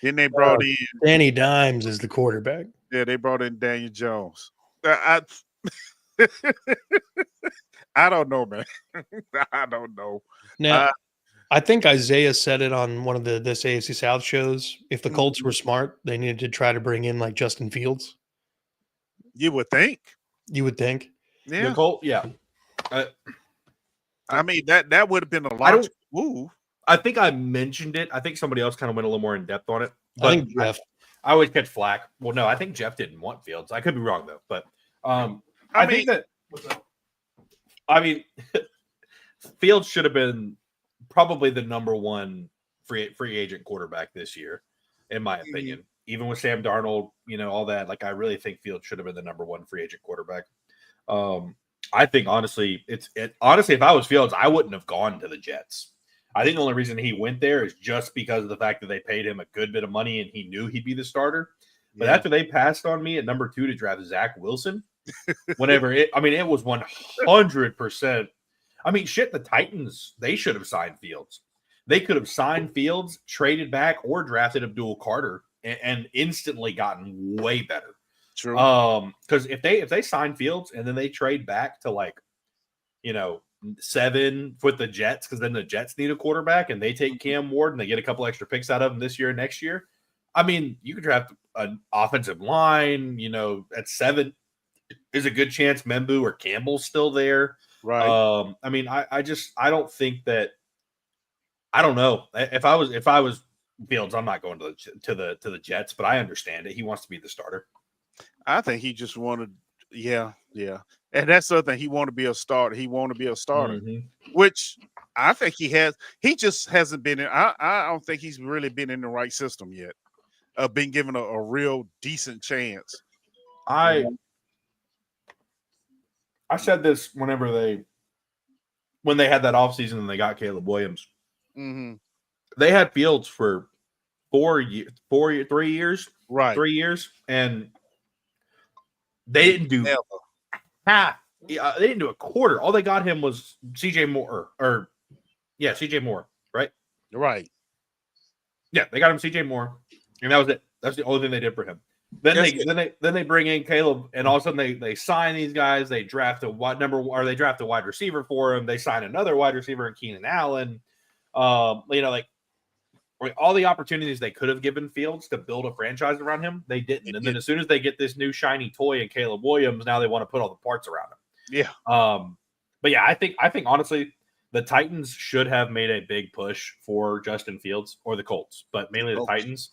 Then they brought in Danny Dimes is the quarterback. they brought in Daniel Jones. I don't know, man. I don't know. Now, I think Isaiah said it on one of this AFC South shows. If the Colts were smart, they needed to try to bring in like Justin Fields. You would think. You would think. Yeah. The Colt, yeah. I mean that would have been a logical move. I think I mentioned it. I think somebody else kind of went a little more in depth on it. I think Jeff. I always catch flack. Well, no, I think Jeff didn't want Fields. I could be wrong though, but I think that. What's up? I mean, Fields should have been probably the number one free agent quarterback this year, in my opinion. Even with Sam Darnold, all that. Like, I really think Fields should have been the number one free agent quarterback. I think honestly, honestly, if I was Fields, I wouldn't have gone to the Jets. I think the only reason he went there is just because of the fact that they paid him a good bit of money and he knew he'd be the starter. But after they passed on me at number 2 to draft Zach Wilson, it was 100%. I mean, shit, the Titans, they should have signed Fields. They could have signed Fields, traded back, or drafted Abdul Carter and instantly gotten way better. True. Because if they sign Fields and then they trade back to 7 with the Jets, because then the Jets need a quarterback and they take Cam Ward and they get a couple extra picks out of him this year and next year. I mean, you could draft an offensive line, at 7 is a good chance Membu or Campbell's still there. Right. I don't think that. I don't know. If I was Fields, I'm not going to the Jets, but I understand it. He wants to be the starter. I think he just wanted, yeah. And that's the other thing. He wanted to be a starter. Which I think he has. He just hasn't been in. I don't think he's really been in the right system yet. Been given a real decent chance. I said this when they had that offseason and they got Caleb Williams. Mm-hmm. They had Fields for 3 years, right? 3 years, and they didn't do half. They didn't do a quarter. All they got him was CJ Moore, CJ Moore, right? Right. Yeah, they got him CJ Moore, and that was it. That's the only thing they did for him. Then they bring in Caleb, and all of a sudden they sign these guys. They draft a wide receiver for him. They sign another wide receiver in Keenan Allen. All the opportunities they could have given Fields to build a franchise around him, they didn't. And then as soon as they get this new shiny toy in Caleb Williams, now they want to put all the parts around him. Yeah. But yeah, I think honestly, the Titans should have made a big push for Justin Fields, or the Colts, but mainly the Titans.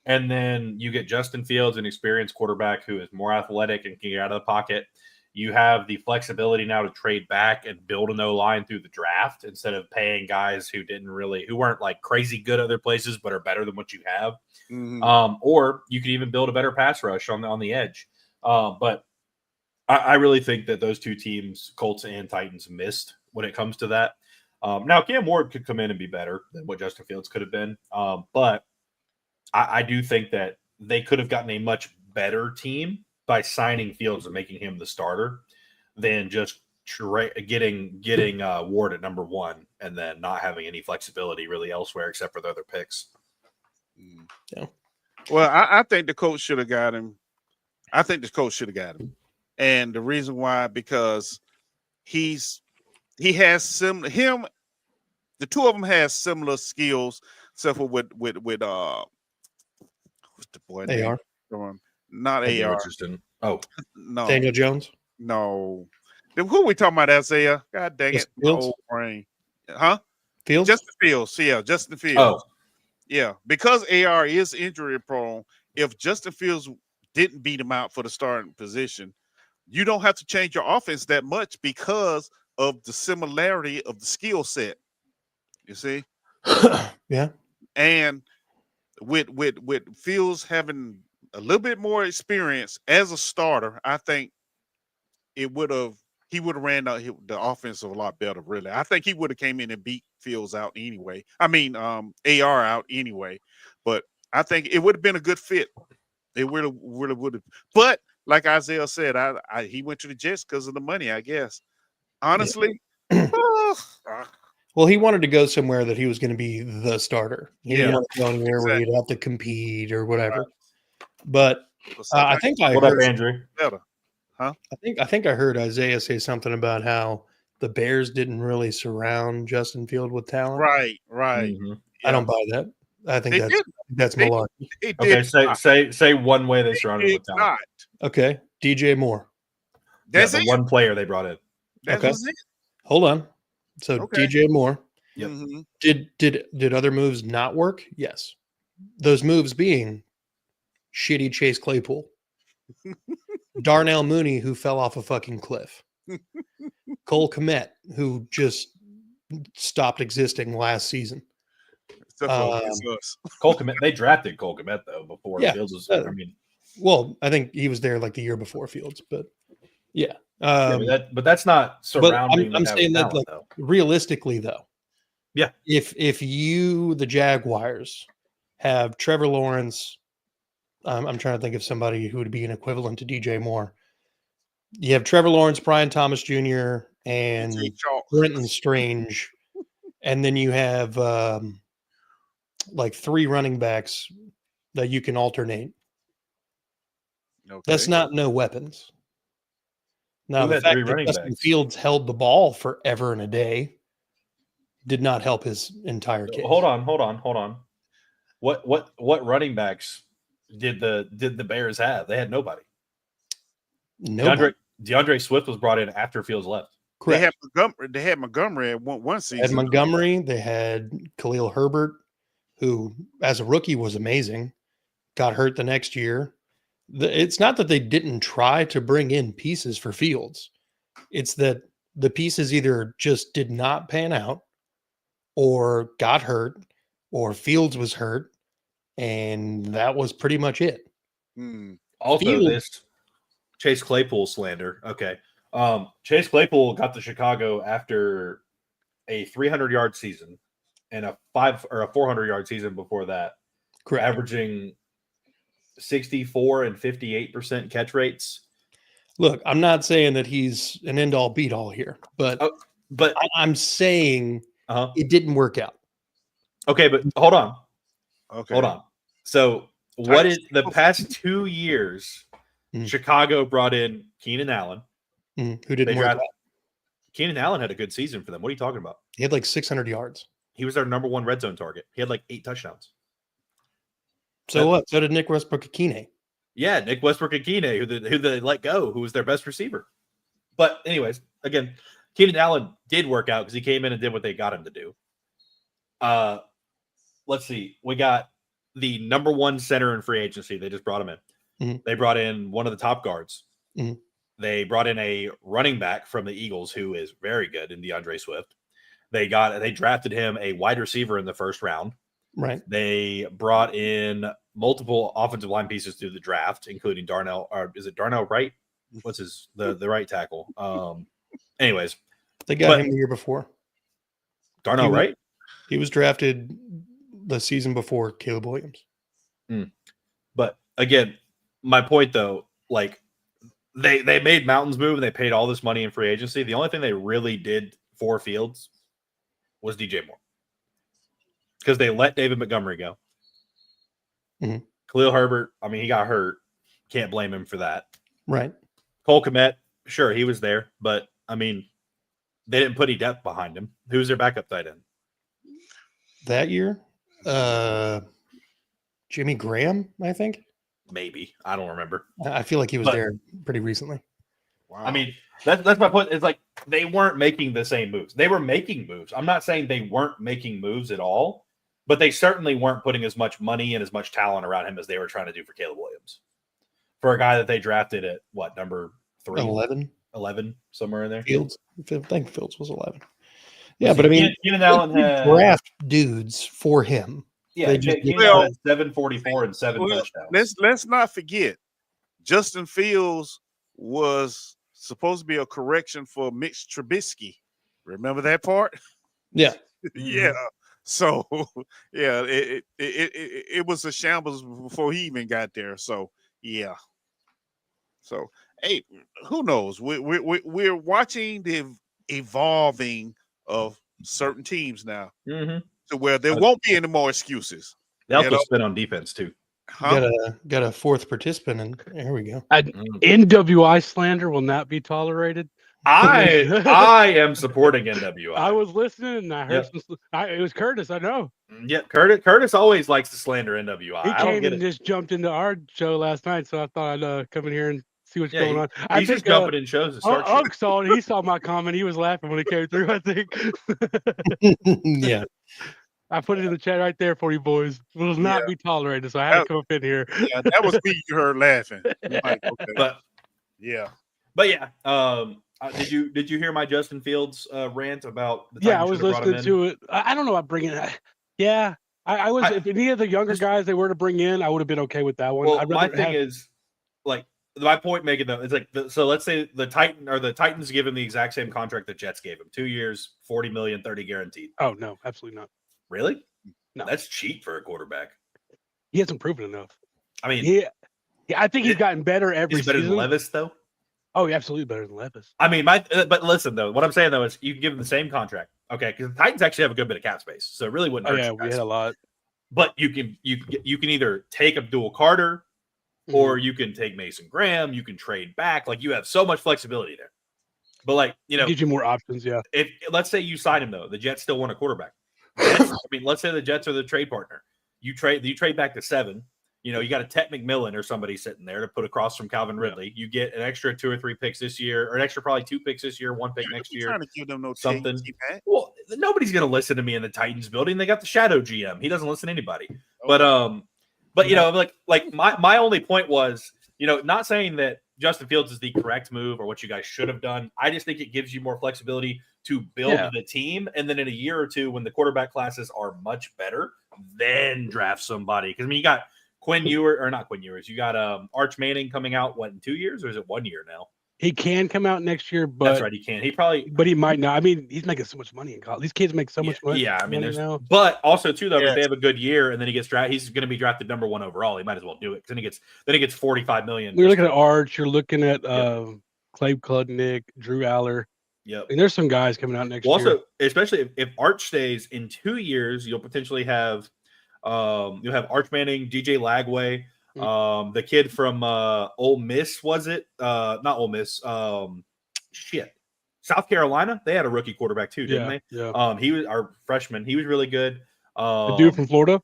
And then you get Justin Fields, an experienced quarterback who is more athletic and can get out of the pocket. You have the flexibility now to trade back and build an O-line through the draft instead of paying guys who weren't like crazy good other places, but are better than what you have. Mm-hmm. Or you could even build a better pass rush on the edge. But I really think that those two teams, Colts and Titans, missed when it comes to that. Now Cam Ward could come in and be better than what Justin Fields could have been. But I do think that they could have gotten a much better team by signing Fields and making him the starter than just getting Ward at number 1 and then not having any flexibility really elsewhere except for the other picks. Yeah. Well, I think the coach should have got him. And the reason why, because the two of them has similar skills, except for with what's the boy name? AR. Not AR. Richardson. Oh, no. Daniel Jones. No. Then who are we talking about, Isaiah? God dang it. My old brain. Huh? Fields? Justin Fields. Yeah, Justin Fields. Oh. Yeah. Because AR is injury prone, if Justin Fields didn't beat him out for the starting position, you don't have to change your offense that much because of the similarity of the skill set. You see? Yeah. And with Fields having a little bit more experience as a starter, I think it would have he would have ran the offense a lot better. Really, I think he would have came in and beat Fields out anyway. I mean, AR out anyway. But I think it would have been a good fit. It would have. But like Isaiah said, he went to the Jets because of the money, I guess. Honestly, well, he wanted to go somewhere that he was going to be the starter. He didn't Yeah, want to go anywhere where he'd have to compete or whatever. But so I think I What up, heard, Andrew? better. I think I heard Isaiah say something about how the Bears didn't really surround Justin Field with talent. Right. Mhm. I don't buy that. I think They that's They- malarkey. It Okay, did say one way they surrounded him did with talent. not. Okay, DJ Moore. That's the it. one player they brought in. That Okay. was it. Hold on. So Okay. DJ Moore. Yep. Mhm. Did other moves not work? Yes. Those moves being shitty Chase Claypool, Darnell Mooney, who fell off a fucking cliff, Cole Kmet, who just stopped existing last season. Except for against us. Cole Kmet, they drafted Cole Kmet though before Yeah. Fields was. Uh, I mean, Well, I think he was there like the year before Fields, but yeah. but that's not surrounding. I'm the guy saying with that, talent, like, though. realistically, though, Yeah. if you, the Jaguars, have Trevor Lawrence, I'm trying to think of somebody who would be an equivalent to DJ Moore. You have Trevor Lawrence, Brian Thomas Jr., and DJ Chalk. Brenton Strange, and then you have like 3 running backs that you can alternate. Okay. That's not no weapons. Now, Who the had fact 3 that running Justin backs? Fields held the ball forever and a day did not help his entire case. Hold on. What running backs did the Bears have? They had nobody. Nobody. DeAndre Swift was brought in after Fields left. Correct. They had Montgomery at one They season. had Montgomery. They had Khalil Herbert, who, as a rookie, was amazing. Got hurt the next year. It's not that they didn't try to bring in pieces for Fields. It's that the pieces either just did not pan out, or got hurt, or Fields was hurt, and that was pretty much it. Hmm. Also, Fields- this Chase Claypool slander. Okay. Chase Claypool got to Chicago after a 300-yard season and a 400-yard season before that, Correct. averaging 64 and 58% catch rates. Look, I'm not saying that he's an end-all be-all here, but But I'm saying uh-huh. it didn't work out. Okay, but hold on. Okay. Hold on. So, what is the past 2 years? Mhm. Chicago brought in Keenan Allen. Who They didn't work drafted out. Keenan Allen had a good season for them. What are you talking about? He had like 600 yards. He was their number 1 red zone target. He had like 8 touchdowns. So what? So did Nick Westbrook-Akine. Yeah, Nick Westbrook-Akine, who they let go, who was their best receiver. But anyways, again, Keenan Allen did work out because he came in and did what they got him to do. Let's see. We got the number 1 center in free agency. They just brought him in. Mhm. They brought in one of the top guards. Mhm. They brought in a running back from the Eagles who is very good in DeAndre Swift. They drafted him a wide receiver in the first round. Right. They brought in multiple offensive line pieces through the draft, including Darnell, or is it Darnell Wright? What's the right tackle? Anyways, They got him the year before. Darnell Wright? He was drafted the season before Caleb Williams. But again, my point though, like they made Mountains move and they paid all this money in free agency. The only thing they really did for Fields was DJ Moore. Because they let David Montgomery go. Mhm. Khalil Herbert, I mean, he got hurt. Can't blame him for that. Right. Cole Kmet, sure, he was there, but I mean, they didn't put any depth behind him. Who's their backup tight end? That year, Jimmy Graham, I think. Maybe. I don't remember. I feel like he was But- there pretty recently. Wow. I mean, that's my point. It's like they weren't making the same moves. They were making moves. I'm not saying they weren't making moves at all, but they certainly weren't putting as much money and as much talent around him as they were trying to do for Caleb Williams. For a guy that they drafted at what, number 3? 11, somewhere in there. Fields. I think Fields was 11. Yeah, but I mean, Keenan Allen they had draft dudes for him. yeah, they just- Keenan Allen had 744 and 7 Well, touchdowns. let's not forget, Justin Fields was supposed to be a correction for Mitch Trubisky. Remember that part? Yeah. Yeah. So yeah, it was a shambles before he even got there. So yeah. So hey, who knows? We're watching the evolving of certain teams now, Mm-hmm. to where there won't be any more excuses. They also spin on defense too. Huh? Got a fourth participant, and there we go. NWI slander will not be tolerated. I am supporting NWI. I was listening and I heard it was Curtis. I know. Yeah, Curtis always likes to slander NWI. He I don't came get and it. just jumped into our show last night, so I thought I'd come in here and see what's going on. I He's think just jumping in shows to start. Ugg saw it. He saw my comment. He was laughing when it came through. I think. Yeah. I put it in the chat right there for you boys. It will not be tolerated, so I had to come up in here. Yeah, that was me you heard laughing. Like, okay. But yeah. Did you hear my Justin Fields rant about the Yeah, I was listening to it. I don't know about bringing it. Yeah, I was. If any of the younger guys they were to bring in, I would have been okay with that one. Well, my thing is, like, my point making though, it's like, so let's say the Titans give him the exact same contract the Jets gave him, 2 years, $40 million, 30 guaranteed. Oh no, absolutely not. Really? No, that's cheap for a quarterback. He hasn't proven enough. I mean, I think he's gotten better every season. Better than Levis though. Oh, absolutely better than Levis. I mean, but listen though, what I'm saying though is you can give him the same contract, okay? Because the Titans actually have a good bit of cap space, so it really wouldn't hurt. Yeah, we had a lot. But you can either take Abdul Carter, or you can take Mason Graham. You can trade back. Like, you have so much flexibility there. But like, it gives you more options. Yeah. If let's say you sign him though, the Jets still want a quarterback. I mean, let's say the Jets are the trade partner. You trade back to 7. You got a Tet McMillan or somebody sitting there to put across from Calvin Ridley. You get an extra 2 or 3 picks this year, or an extra probably 2 picks this year, 1 pick next year. Trying to give them something. Well, nobody's going to listen to me in the Titans building. They got the shadow GM. He doesn't listen to anybody. Okay. But like my only point was, not saying that Justin Fields is the correct move or what you guys should have done. I just think it gives you more flexibility to build the team, and then in a year or two, when the quarterback classes are much better, then draft somebody. Because I mean, you got Quinn Ewers, or not Quinn Ewers. You got Arch Manning coming out in 2 years, or is it 1 year now? He can come out next year, but that's right, he can. But he might not. I mean, he's making so much money in college. These kids make so much money. Yeah, I mean, but also too though, if they have a good year and then he gets drafted, he's going to be drafted number 1 overall. He might as well do it because then he gets $45 million. You're looking at Arch. You're looking at Clay Kludnick, Drew Aller. Yep. And there's some guys coming out next year. Also, especially if Arch stays in 2 years, you'll potentially have you'll have Arch Manning, DJ Lagway, the kid from Ole Miss, was it? Not Ole Miss. South Carolina. They had a rookie quarterback too, didn't they? Yeah. He was our freshman. He was really good. The dude from Florida.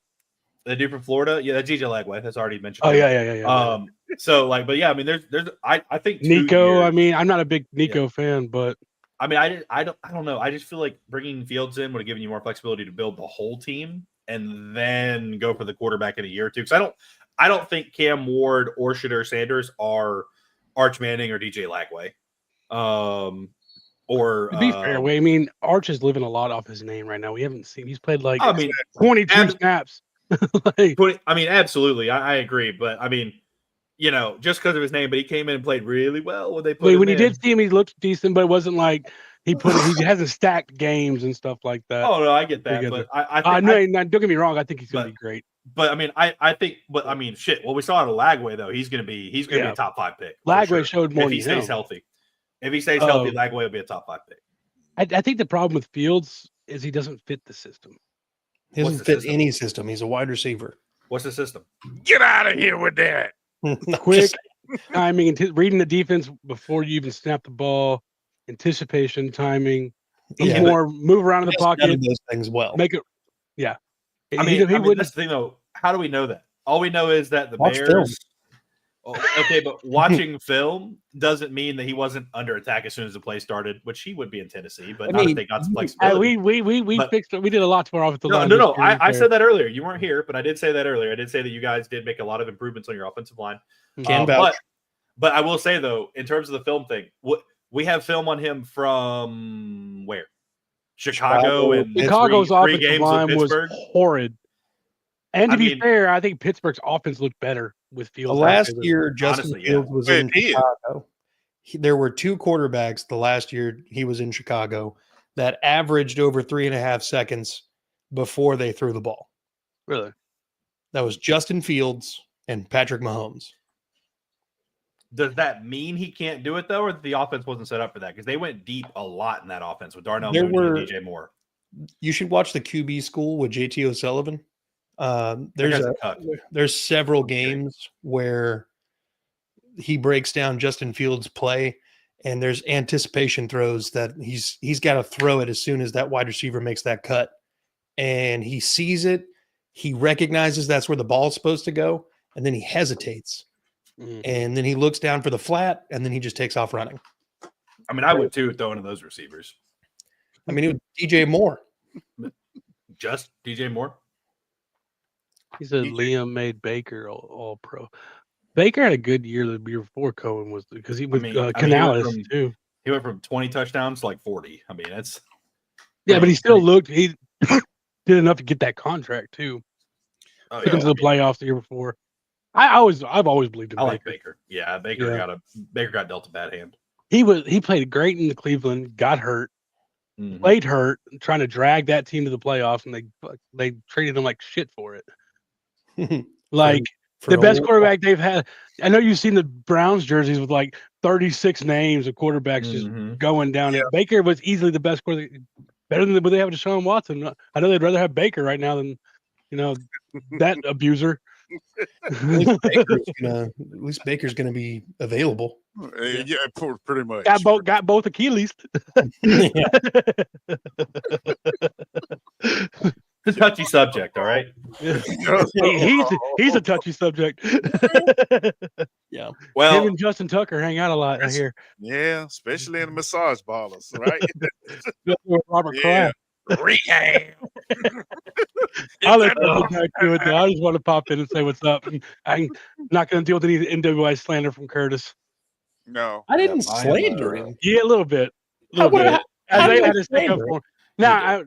Yeah, that's DJ Lagway. That's already mentioned. Oh yeah. So like, but yeah, I mean, there's I think Nico. I mean, I'm not a big Nico fan, but I mean, I don't know. I just feel like bringing Fields in would have given you more flexibility to build the whole team and then go for the quarterback in a year or two. Because I don't think Cam Ward or Shedeur Sanders are Arch Manning or DJ Lagway. Or to be fair, I mean, Arch is living a lot off his name right now. We haven't seen. He's played like 22 snaps. Absolutely, I agree. But I mean, just because of his name, but he came in and played really well when they put him when you in. did see him, he looked decent, but it wasn't like he hasn't stacked games and stuff like that. Oh no, I get that, but don't get me wrong. I think he's going to be great. But I mean, I think, but I mean, shit. What we saw out of Lagway though, he's going to be a top 5 pick. Lagway showed more if he stays healthy. If he stays healthy, Lagway will be a top 5 pick. I think the problem with Fields is he doesn't fit the system. He doesn't fit any system. He's a wide receiver. What's the system? Get out of here with that. Quick timing, reading the defense before you even snap the ball, anticipation, timing. He's more move around in the pocket. Those things well. Make it. Yeah. I mean, that's the thing though. How do we know that? All we know is that the Bears. Okay, but watching film doesn't mean that he wasn't under attack as soon as the play started, which he would be in Tennessee, but not if they got some flexibility. We fixed it. We did a lot to our offensive line. No. I said that earlier. You weren't here, but I did say that earlier. I did say that you guys did make a lot of improvements on your offensive line. But I will say though, in terms of the film thing, we have film on him from where? Chicago and Chicago's three offensive games line was horrid. And to be fair, I think Pittsburgh's offense looked better with Fields. Last year, Justin Fields was in Chicago. there were 2 quarterbacks the last year he was in Chicago that averaged over 3.5 seconds before they threw the ball. Really? That was Justin Fields and Patrick Mahomes. Does that mean he can't do it though, or the offense wasn't set up for that? Because they went deep a lot in that offense with Darnell There Mooney were- and DJ Moore. You should watch the QB school with JT O'Sullivan. There's several games where he breaks down Justin Fields' play, and there's anticipation throws that he's got to throw it as soon as that wide receiver makes that cut, and he sees it. He recognizes that's where the ball's supposed to go, and then he hesitates, and then he looks down for the flat, and then he just takes off running. I mean, I would too throw into those receivers. I mean, it was DJ Moore. Just DJ Moore. He said Liam made Baker all pro. Baker had a good year the year before Cohen was because he was Canales too. He went from 20 touchdowns to like 40. I mean, that's but he still looked. He did enough to get that contract too. Took him to the playoffs the year before. I've always believed in I Baker. like Baker. Yeah, Baker got dealt a bad hand. He played great in the Cleveland. Got hurt. Played hurt, trying to drag that team to the playoffs, and they treated him like shit for it. Like the best quarterback they've had. I know you've seen the Browns jerseys with like 36 names of quarterbacks just going down. Baker was easily the best quarterback, better than what they have Deshaun Watson. I know they'd rather have Baker right now than that abuser. At least Baker's gonna be available. Yeah, pretty much. Got both Achilles. It's a touchy subject, all right? He's a touchy subject. Yeah. Well, him and Justin Tucker hang out a lot, I hear. Yeah, especially in the massage parlors, right? Robert Kraft. Rehab. I'll let you get back to it, though. I just want to pop in and say what's up. And I'm not going to deal with any NWI slander from Curtis. No. I didn't slander him. Yeah, a little bit. How did I slander him? Now,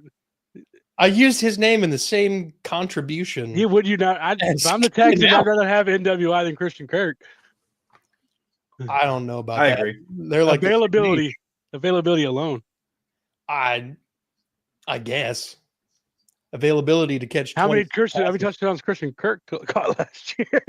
I used his name in the same contribution. Yeah, would you not? If I'm the Texans, I'd rather have NWI than Christian Kirk. I don't know about I that. agree. They're like availability alone. I guess availability to catch. How many touchdowns Christian Kirk caught last year?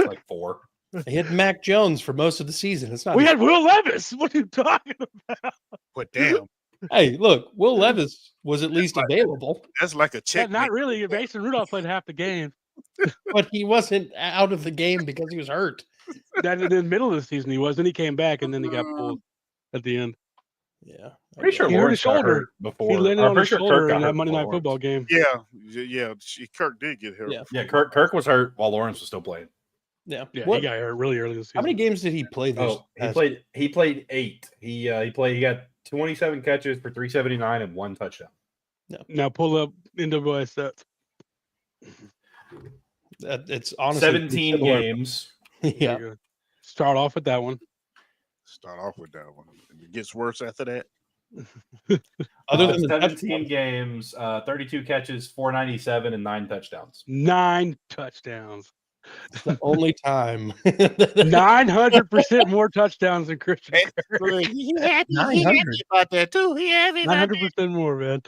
Like 4. He had Mac Jones for most of the season. It's not. We had Will Levis. What are you talking about? But damn. Hey, look, Will Levis was at least available. That's like a check. Not really. Mason Rudolph played half the game, but he wasn't out of the game because he was hurt. That in the middle of the season he was, and he came back, and then he got pulled at the end. Yeah, pretty sure he hurt Lawrence his got shoulder hurt before. He landed on his shoulder Kirk in that Monday Night Football game. Yeah. Kirk did get hurt. Yeah, Kirk was hurt while Lawrence was still playing. Yeah, he got hurt really early this season. How many games did he play this? He played 8. He got 27 catches for 379 and 1 touchdown. No. Now pull up NWI stats. It's honestly 17 games. Yeah. Start off with that one. It gets worse after that. Other than 17 games, 32 catches, 497 and 9 touchdowns. 9 touchdowns. It's the only time. 900% more touchdowns than Christian Kirk. He happy about that too. He happy about 900% more, man.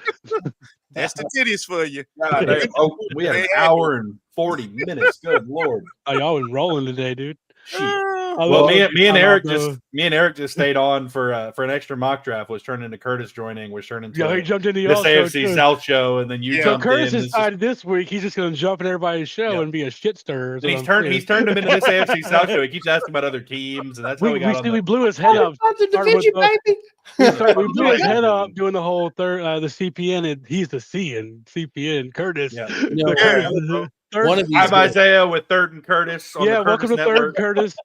That's the titties for you. We had an hour and 40 minutes. Good Lord. Oh, y'all been rolling today, dude. Well, me and Eric just stayed on for an extra mock draft. Was turned into Curtis joining. Was turned into he jumped into this AFC South show, and then you jumped Curtis in. decided this week he's just going to jump in everybody's show and be a shit stirrer. He's turned him into this AFC South show. He keeps asking about other teams, and that's how we blew his head up. We blew his head up doing the whole the CPN, and he's the C in CPN. Curtis. One of these I'm Isaiah with Third and Curtis. On the welcome Curtis to Third Network. and Curtis.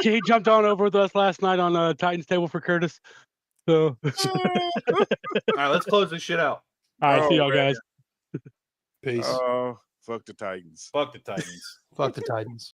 He jumped on over with us last night on Titans Table for Curtis. So, all right, let's close this shit out. All right, see y'all guys. Peace. Fuck the Titans. Fuck the Titans. Fuck the Titans.